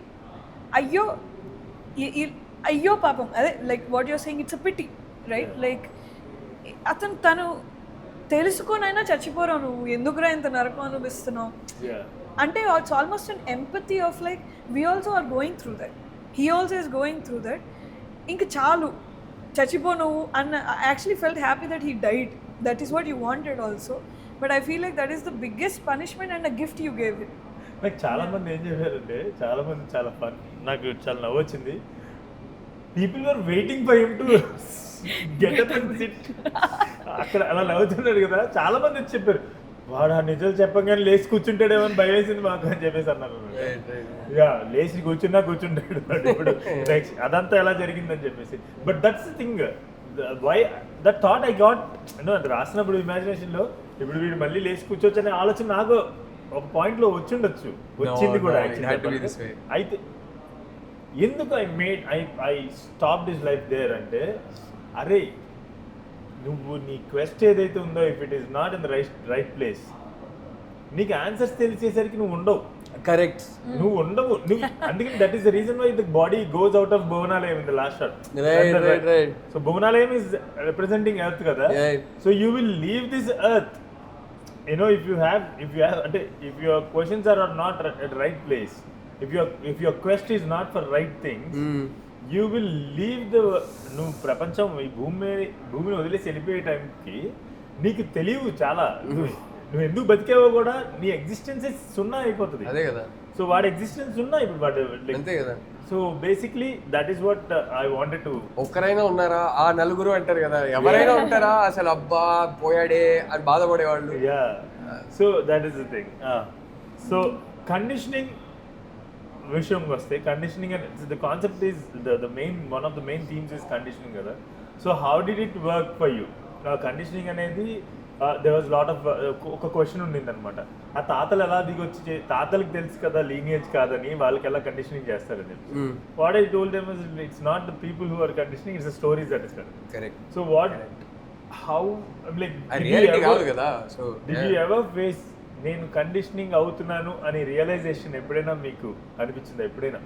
ayyo ayyo papam ade, like what you're saying, it's a pity, right? Like అతను తను తెలుసుకోనైనా చచ్చిపోరావు, నువ్వు ఎందుకురా ఇంత నరకం అనుభవిస్తున్నావు అంటే it's almost an empathy of like we also are going through that, he also is going through that, ఇంక చాలు చచ్చిపో నువ్వు అన్న. I actually felt happy that he died. That is what you wanted also, but I feel like that is the biggest punishment and a gift you gave him. నాకు చాలా మంది ఏం చెప్పారంటే, చాలా మంది చాలా ఫన్, నాకు చాలా నవ్వు వచ్చింది. People are waiting for him to get up and sit. అక్కడ అలా నవ్వుతున్నాడు కదా, చాలా మంది వచ్చి చెప్పారు వాడు ఆ నిజాలు చెప్పగానే లేచి కూర్చుంటాడేమో అని భయం వేసింది మాకు అని చెప్పేసి అన్నారు. యా, లేచి కూర్చుంటాడు వాడు ఇప్పుడు. అదంతా ఎలా జరిగిందని చెప్పేసి. But that's the thing, why that thought I got, అది రాసినప్పుడు ఇమాజినేషన్లో ఇప్పుడు వీడు మళ్ళీ లేచి కూర్చోవచ్చు అనే ఆలోచన నాకు ఒక పాయింట్లో వచ్చిండొచ్చు, వచ్చింది కూడా. అయితే ఎందుకు I stop this life there అంటే, అరే నువ్వు నీ క్వెస్ట్ ఏదైతే ఉందో, if it is not in the right place, నీకు ఆన్సర్స్ తెలిసేసరికి నువ్వు ఉండవు. కరెక్ట్, నువ్వు ఉండవు. అందుకని that is the reason why the body goes out of Bhuvanalayam in the last shot. So Bhuvanalayam is representing earth కదా. So you will leave this earth, if you have అంటే if your questions are not at right place, if your quest is not for right things, you will leave నువ్వు ప్రపంచం ఈ భూమిని వదిలేసి వెళ్ళిపోయే టైంకి నీకు తెలియవు చాలా, నువ్వు ఎందుకు బతికేవో కూడా, నీ ఎగ్జిస్టెన్సెస్ సున్నా అయిపోతుంది. అదే కదా. సో వాడి ఎగ్జిస్టెన్స్ సున్నా ఇప్పుడు వాడు, అంతే కదా. So basically that is what I wanted to. ఒక్కరైనా ఉన్నారా ఆ నలుగురు అంటారు కదా, ఎవరైనా ఉంటారా అసలు అబ్బా పోయాడే అని బాధపడేవాళ్ళు. Yeah, so that is the thing. So conditioning విషయంకి వస్తే, conditioning and the concept is the main, one of the main themes is conditioning కదా. So how did it work for you? Conditioning అనేది there was lot of ఒక question ఉండింది అనమాట, ఆ తాతలు ఎలా దిగొచ్చి, తాతలకు తెలుసు కదా లీనియేజ్ కాదని, వాళ్ళకి ఎలా కండిషనింగ్ చేస్తారని. What I told them is it's not the people who are conditioning, it's the stories that is correct. So what, how, like reality కాదు కదా. So did you ever face నేను కండిషనింగ్ అవుతున్నాను అని realisation ఎప్పుడైనా మీకు అనిపించిందా? ఎప్పుడైనా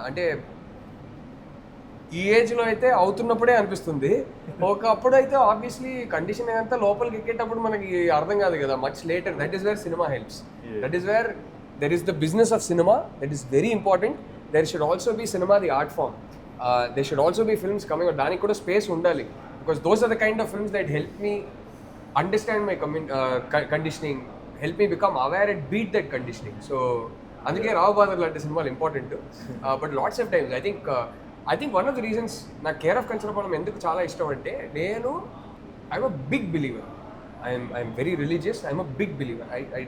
అంటే ఈ ఏజ్లో అయితే అవుతున్నప్పుడే అనిపిస్తుంది. ఒకప్పుడు అయితే ఆబ్వియస్లీ కండిషన్ అంతా లోపలికి ఎక్కేటప్పుడు మనకి అర్థం కాదు కదా, much later. That is where cinema helps. That is where there is the business of cinema, that is very important. There should also be cinema the art form, there should also be films coming, దానికి కూడా space ఉండాలి. Because those are the kind of films that help me understand my conditioning, help me become aware and beat that conditioning. So అందుకే రావు బహదూర్ లాంటి సినిమాలు important. But lots of times I think one of the reasons నాకు care of Kancharapalem ఎందుకు చాలా ఇష్టం అంటే, నేను I'm a big believer, I'm very religious, I'm a big believer, I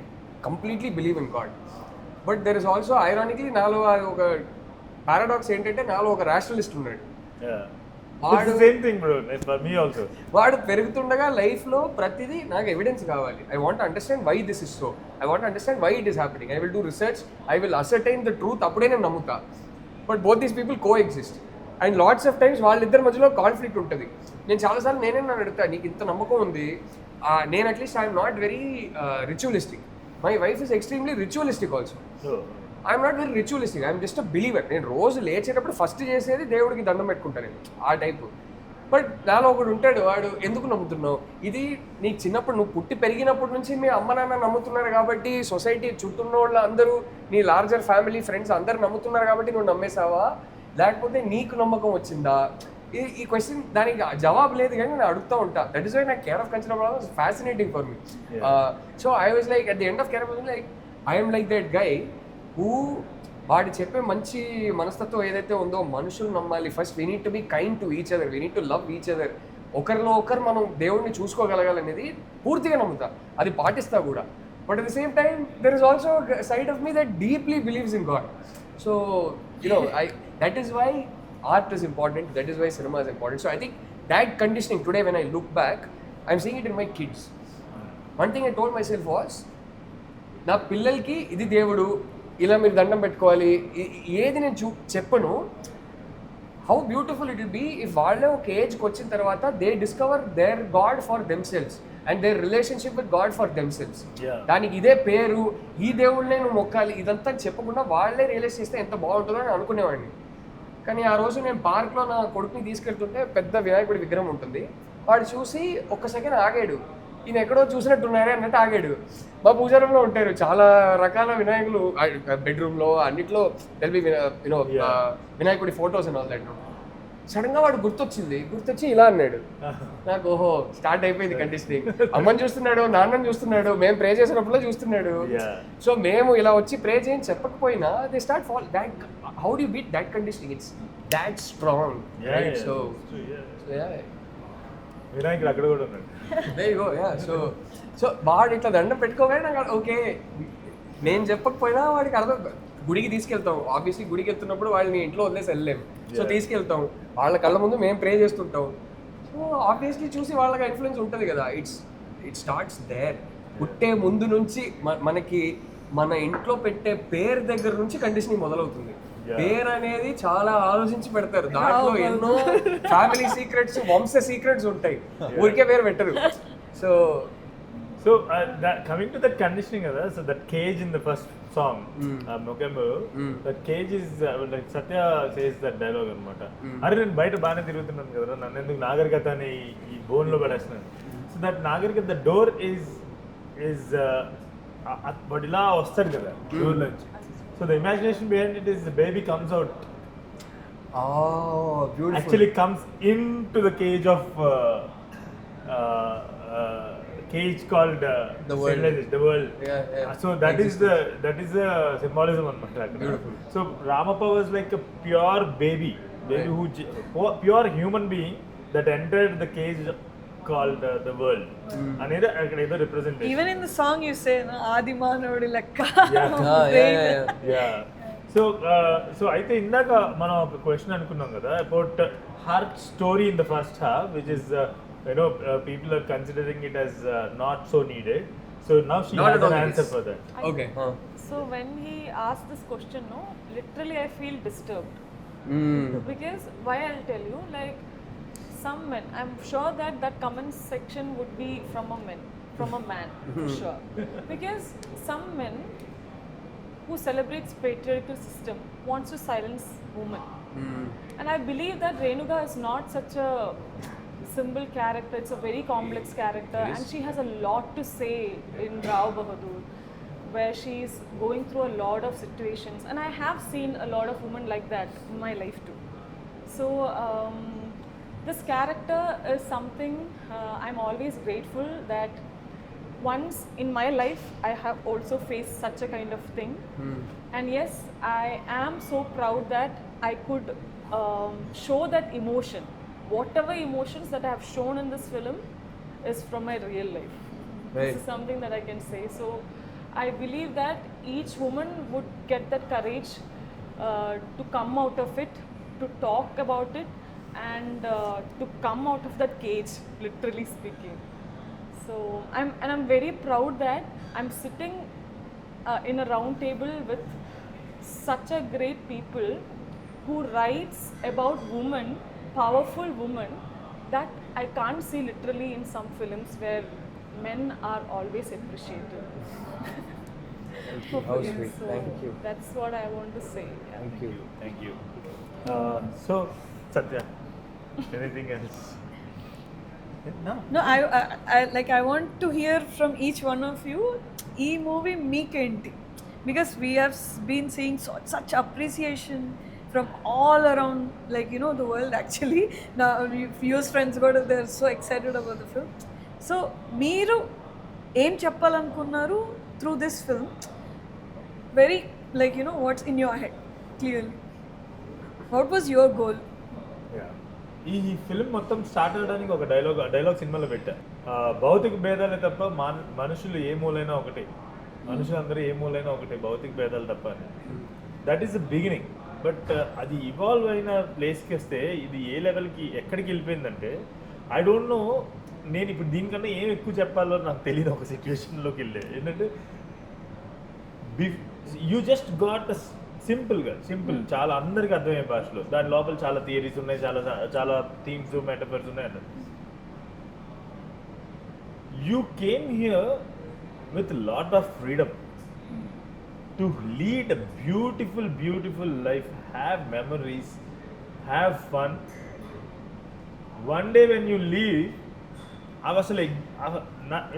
completely believe in God. But there is also ironically నాలో ఒక paradox ఏంటంటే, నాలో ఒక రేషనలిస్ట్ ఉన్నాడు. వాడు పెరుగుతుండగా లైఫ్లో ప్రతిదీ నాకు ఎవిడెన్స్ కావాలి. I want understand why this is so, I want understand why it is happening, I will do research, I will ascertain the truth, అప్పుడే నేను నమ్ముతా. But both these people coexist, and lots of times వాళ్ళిద్దరి మధ్యలో conflict ఉంటుంది. నేను చాలాసార్లు నన్ను అడుగుతా, నీకు ఇంత నమ్మకం ఉంది, నేను at least I'm not very ritualistic, my wife is extremely ritualistic also. I'm not very ritualistic, I'm just a believer. నేను రోజు లేచేటప్పుడు ఫస్ట్ చేసేది దేవుడికి దండం పెట్టుకుంటాను నేను, ఆ టైపు. బట్ నాలో ఒకడు ఉంటాడు, వాడు ఎందుకు నమ్ముతున్నావు, ఇది నీకు చిన్నప్పుడు నువ్వు పుట్టి పెరిగినప్పటి నుంచి మీ అమ్మ నాన్న నమ్ముతున్నారు కాబట్టి, సొసైటీ చుట్టూ ఉన్న వాళ్ళు అందరూ, నీ లార్జర్ ఫ్యామిలీ ఫ్రెండ్స్ అందరు నమ్ముతున్నారు కాబట్టి నువ్వు నమ్మేసావా, లేకపోతే నీకు నమ్మకం వచ్చిందా? ఈ క్వశ్చన్ దానికి జవాబు లేదు, కానీ నేను అడుగుతూ ఉంటా. దట్ ఈస్ వై నాకు care of culture was fascinating for me. So I was like at the end of care of like I'm like that guy who, వాడు చెప్పే మంచి మనస్తత్వం ఏదైతే ఉందో, మనుషులు నమ్మాలి first, we need to be kind to each other, we need to love each other, ఒకరిలో ఒకరు మనం దేవుడిని చూసుకోగలగాలనేది పూర్తిగా నమ్ముతా, అది పాటిస్తా కూడా. But at the same time there is also side of me that deeply believes in God. So that is why art is important, that is why cinema is important. So I think that conditioning today, when I look back, I'm seeing it in my kids. One thing I told myself was, నా పిల్లలకి ఇది దేవుడు, ఇలా మీరు దండం పెట్టుకోవాలి, ఏది నేను చెప్పను. How beautiful it will be if వాళ్ళే ఒక ఏజ్కి వచ్చిన తర్వాత they discover their God for themselves and their relationship with God for themselves. దానికి ఇదే పేరు, ఈ దేవుళ్ళనే నువ్వు మొక్కాలి, ఇదంతా చెప్పకుండా వాళ్ళే రియలైజ్ చేస్తే ఎంత బాగుంటుందో అని అనుకునేవాడిని. కానీ ఆ రోజు నేను పార్క్లో నా కొడుకుని తీసుకెళ్తుంటే పెద్ద వినాయకుడి విగ్రహం ఉంటుంది, వాడు చూసి ఒక్క సెకండ్ ఆగాడు, ఈయన ఎక్కడో చూసినట్టున్నారే అన్నట్టు ఆగాడు. మా పూజా రూమ్లో ఉంటారు చాలా రకాల వినాయకులు, బెడ్రూమ్లో అన్నిట్లో తెలివి వినాయకుడి ఫొటోస్ అండ్ ఆల్ దట్. సడన్గా వాడు గుర్తొచ్చి ఇలా అన్నాడు. నాకు ఓహో స్టార్ట్ అయిపోయింది కండిషనింగ్. అమ్మని చూస్తున్నాడు, నాన్నని చూస్తున్నాడు, మేము ప్రే చేసినప్పుడు చూస్తున్నాడు. సో మేము ఇలా వచ్చి ప్రే చేయని చెప్పకపోయినా they start fall that. How do you beat that conditioning? It's that strong, right? So వినాయకుడు అక్కడ కూడా ఉన్నాడు. there you go, yeah. So వాడు ఇట్లా దండం పెట్టుకోగానే నాకు ఓకే, నేను చెప్పకపోయినా వాడికి అర్థం. గుడికి తీసుకెళ్తాం, ఆబ్వియస్లీ గుడికి వెళ్తున్నప్పుడు వాళ్ళని ఇంట్లో వదిలేసి వెళ్ళలేము, సో తీసుకెళ్తాం, వాళ్ళ కళ్ళ ముందు మేము ప్రే చేస్తుంటాం. సో ఆబ్వియస్లీ చూసి వాళ్ళకి ఇన్ఫ్లుయెన్స్ ఉంటుంది కదా. It starts there. పుట్టే ముందు నుంచి మనకి మన ఇంట్లో పెట్టే పేరు దగ్గర నుంచి కండిషనింగ్ మొదలవుతుంది. పేరు అనేది చాలా ఆలోచించి పెడతారు, దాంట్లో ఎన్నో ఫ్యామిలీ సీక్రెట్స్, వంశ సీక్రెట్స్ ఉంటాయి, ఊరికే పేరు పెట్టరు. So coming to that conditioning, so that cage in the first song, November, that cage is like Satya says that dialogue anamata. Are నేను బయట బాగానే తిరుగుతున్నాను కదా, నన్ను ఎందుకు నాగరికత అని ఈ బోన్ లో పడేస్తున్నాను. సో దట్ నాగరికత, ద డోర్ is బట్ ఇలా వస్తాడు కదా డోర్ నుంచి. So the imagination behind it is the baby comes out. Oh, beautiful. Actually comes into the cage of cage called the world. The world. Yeah. So that is the symbolism on my track. Beautiful. So Ramappa was like a pure baby who pure human being that entered the cage called the world. Another representation. Even in the song you say, Adi Manavadi Lekka. Yeah. So అయితే ఇందాక మనం ఒక question అనుకున్నాం కదా about her story in the first half, which is people are considering it as not so needed. So now she has an answer for that. Okay. So when he asked this question, literally I feel disturbed. Because why, I'll tell you, like some men, I'm sure that comment section would be from a man, for sure. Because some men who celebrates patriarchal system wants to silence women. And I believe that Renuka is not such a simple character, it's a very complex character, and she has a lot to say in Rao Bahadur, where she's going through a lot of situations, and I have seen a lot of women like that in my life too. So this character is something I'm always grateful that once in my life I have also faced such a kind of thing. And yes, I am so proud that I could show that emotion. Whatever emotions that I have shown in this film is from my real life. Right. This is something that I can say. So I believe that each woman would get that courage to come out of it, to talk about it, and to come out of that cage, literally speaking. So I'm very proud that I'm sitting in a round table with such a great people who writes about women, powerful women, that I can't see literally in some films where men are always appreciated. How sweet. So Thank you. that's what I want to say. Yeah. Thank you. Thank you. So Satya, Anything else? No. No, I want to hear from each one of you. E movie meekenti, because we have been seeing such appreciation from all around, like, you know, the world actually. Now Fuse friends got, they're so excited about the film. So మీరు ఏం చెప్పాలనుకున్నారు through this film? Very, like, you know, what's in your head clearly? What was your goal? ఈ film మొత్తం start అవడానికి ఒక dialogue సినిమాలో పెట్టా. భౌతిక భేదాలే తప్ప మనుషులు ఏ మూలైనా ఒకటే, మనుషులందరూ ఏ మూలైనా ఒకటే, భౌతిక భేదాలు తప్ప అని. That is the beginning. But అది ఇవాల్వ్ అయిన ప్లేస్కి వస్తే ఇది ఏ లెవెల్కి ఎక్కడికి వెళ్ళిపోయిందంటే, ఐ డోంట్ నో, నేను ఇప్పుడు దీనికన్నా ఏం ఎక్కువ చెప్పాలో నాకు తెలియదు. ఒక సిచ్యువేషన్లోకి వెళ్ళే ఏంటంటే, యూ జస్ట్ గాట్ సింపుల్ చాలా అందరికి అర్థమయ్యే భాషలో, దాని లోపల చాలా థియరీస్ ఉన్నాయి, చాలా థీమ్స్, మెటఫర్స్ ఉన్నాయి అన్నది. You came here with lot of freedom to lead a beautiful life, have memories, have fun. One day when you leave, అవి అసలు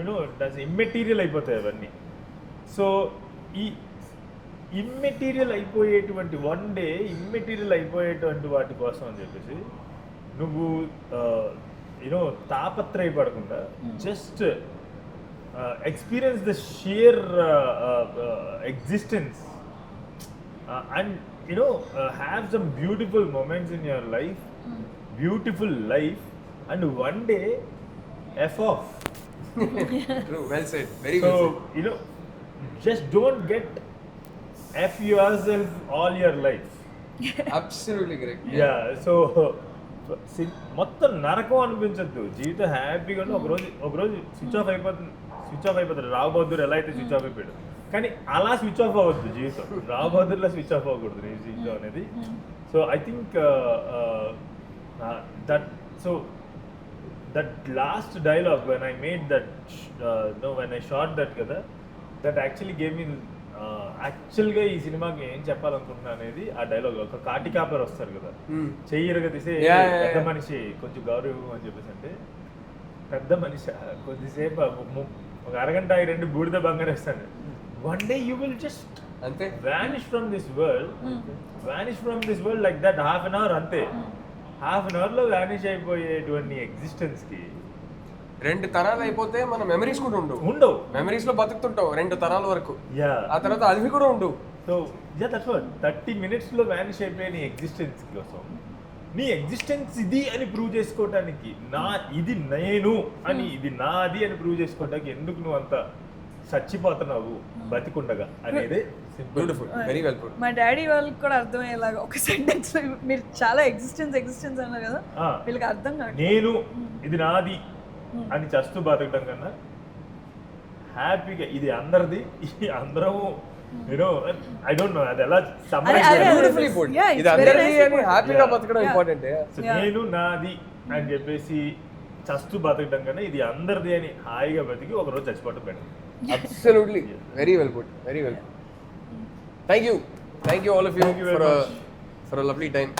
యూనో ఇమ్మెటీరియల్ అయిపోతాయి అవన్నీ. సో ఈ ఇమ్మెటీరియల్ అయిపోయేటువంటి వన్ డే ఇమ్మెటీరియల్ అయిపోయేటువంటి వాటి కోసం అని చెప్పేసి నువ్వు యూనో తాపత్రయపడకుండా just experience the sheer existence and you know have some beautiful moments in your life, beautiful life, and one day F off. True, well said, very So, well said. you know, just don't get F yourself all your life. Absolutely correct. Yeah, so మొత్తం నరకం అనిపించద్దు, జీవితం హ్యాపీగా ఒకరోజు switch off అయిపోతుంది. రావు బహదూర్ ఎలా అయితే switch off అయిపోయాడు, కానీ అలా స్విచ్ ఆఫ్ అవ్వద్దు జీవితం. రావు బహదూర్లా స్విచ్ ఆఫ్ అవ్వకూడదు నీ జీవితం అనేది. So I think that last dialogue when I made that, when I shot that kada, that actually gave me యాక్చువల్గా ఈ సినిమాకి ఏం చెప్పాలనుకుంటున్నా అనేది ఆ డైలాగ్. ఒక కాటి కాపర్ వస్తారు కదా, చెయ్యరుగా తీసే పెద్ద మనిషి కొంచెం గౌరవం అని చెప్పేసి, అంటే పెద్ద మనిషి కొద్దిసేపు ఒక అరగంట ఈ రెండు బూడిద బంగారు వేస్తాను. One day you will just అంతే vanish from this world like that. Half an hour అంతే, హాఫ్ అన్ అవర్లో వ్యానిష్ అయిపోయేటువంటి ఎగ్జిస్టెన్స్కి 2 తరాలు అయిపోతే మన మెమరీస్ కూడా ఉండవు. మెమరీస్ లో బతుకుతుంటావు 2 తరాల వరకు. యా, ఆ తర్వాత అవి కూడా ఉండవు. సో యా, దట్స్ వాట్ 30 minutesలో వ్యానిష్ అయిపోయే నీ ఎగ్జిస్టెన్స్ కోసం, నీ ఎగ్జిస్టెన్స్ ఇది అని ప్రూవ్ చేసుకోవడానికి, ఇది నేను అని, ఇది నాది అని ప్రూవ్ చేసుకోవడానికి ఎందుకు నువ్వు అంత చచ్చిపోతున్నావు బతికుండగా అనేది. Beautiful, very well put. మా డాడీ వాళ్ళకి కూడా అర్థమయ్యేలాగా ఒక సెంటెన్స్ మీరు చాలా ఎగ్జిస్టెన్స్ అన్నారు కదా, వీళ్ళకి అర్థం కాదు. నేను ఇది నాది అని చస్తూ బతకడం కన్నా హ్యాపీగా ఇది అందరిది, అందరము యూనో ఐ డోంట్ నో అది ఎలా బ్యూటిఫుల్లీ పుట్. Yeah, ఇది it's very అందరిది nice అని put. హ్యాపీగా బతకడం ఇంపార్టెంట్. నేను నాది అని చెప్పేసి చస్తూ బతకడం కన్నా ఇది అందరిది అని హాయిగా బతికి ఒకరోజు చచ్చిపోవడం better. Absolutely, very well put, very well. Thank you all of you, Thank you very much. for a lovely time.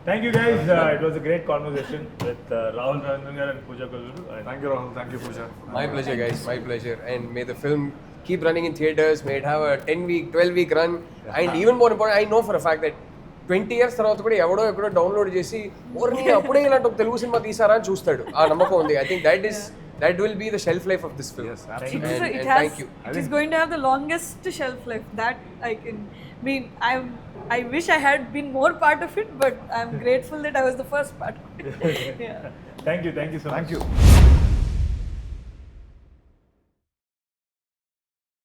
Thank you guys. It was a great conversation with Rahul Ravindran and Pooja Kaluru. Thank you, Rahul. Thank you, Pooja. My pleasure, guys. My pleasure. And may the film keep running in theaters. May it have a 10-week, 12-week run. And even more important, I know for a fact that 20 years తర్వాత కూడా ఎవడో ఎక్కడో download చేసి ఓర్ని అప్పుడే ఇలాంటి ఒక Telugu cinema తీసారా అని చూస్తాడు. ఆ నమ్మకం ఉంది. I think that will be the shelf life of this film. Yes, It absolutely. Thank you. It is going to have the longest shelf life. That I can. I mean, I wish I had been more part of it, but I'm grateful that I was the first part of it. Yeah. Thank you so much. Thank you.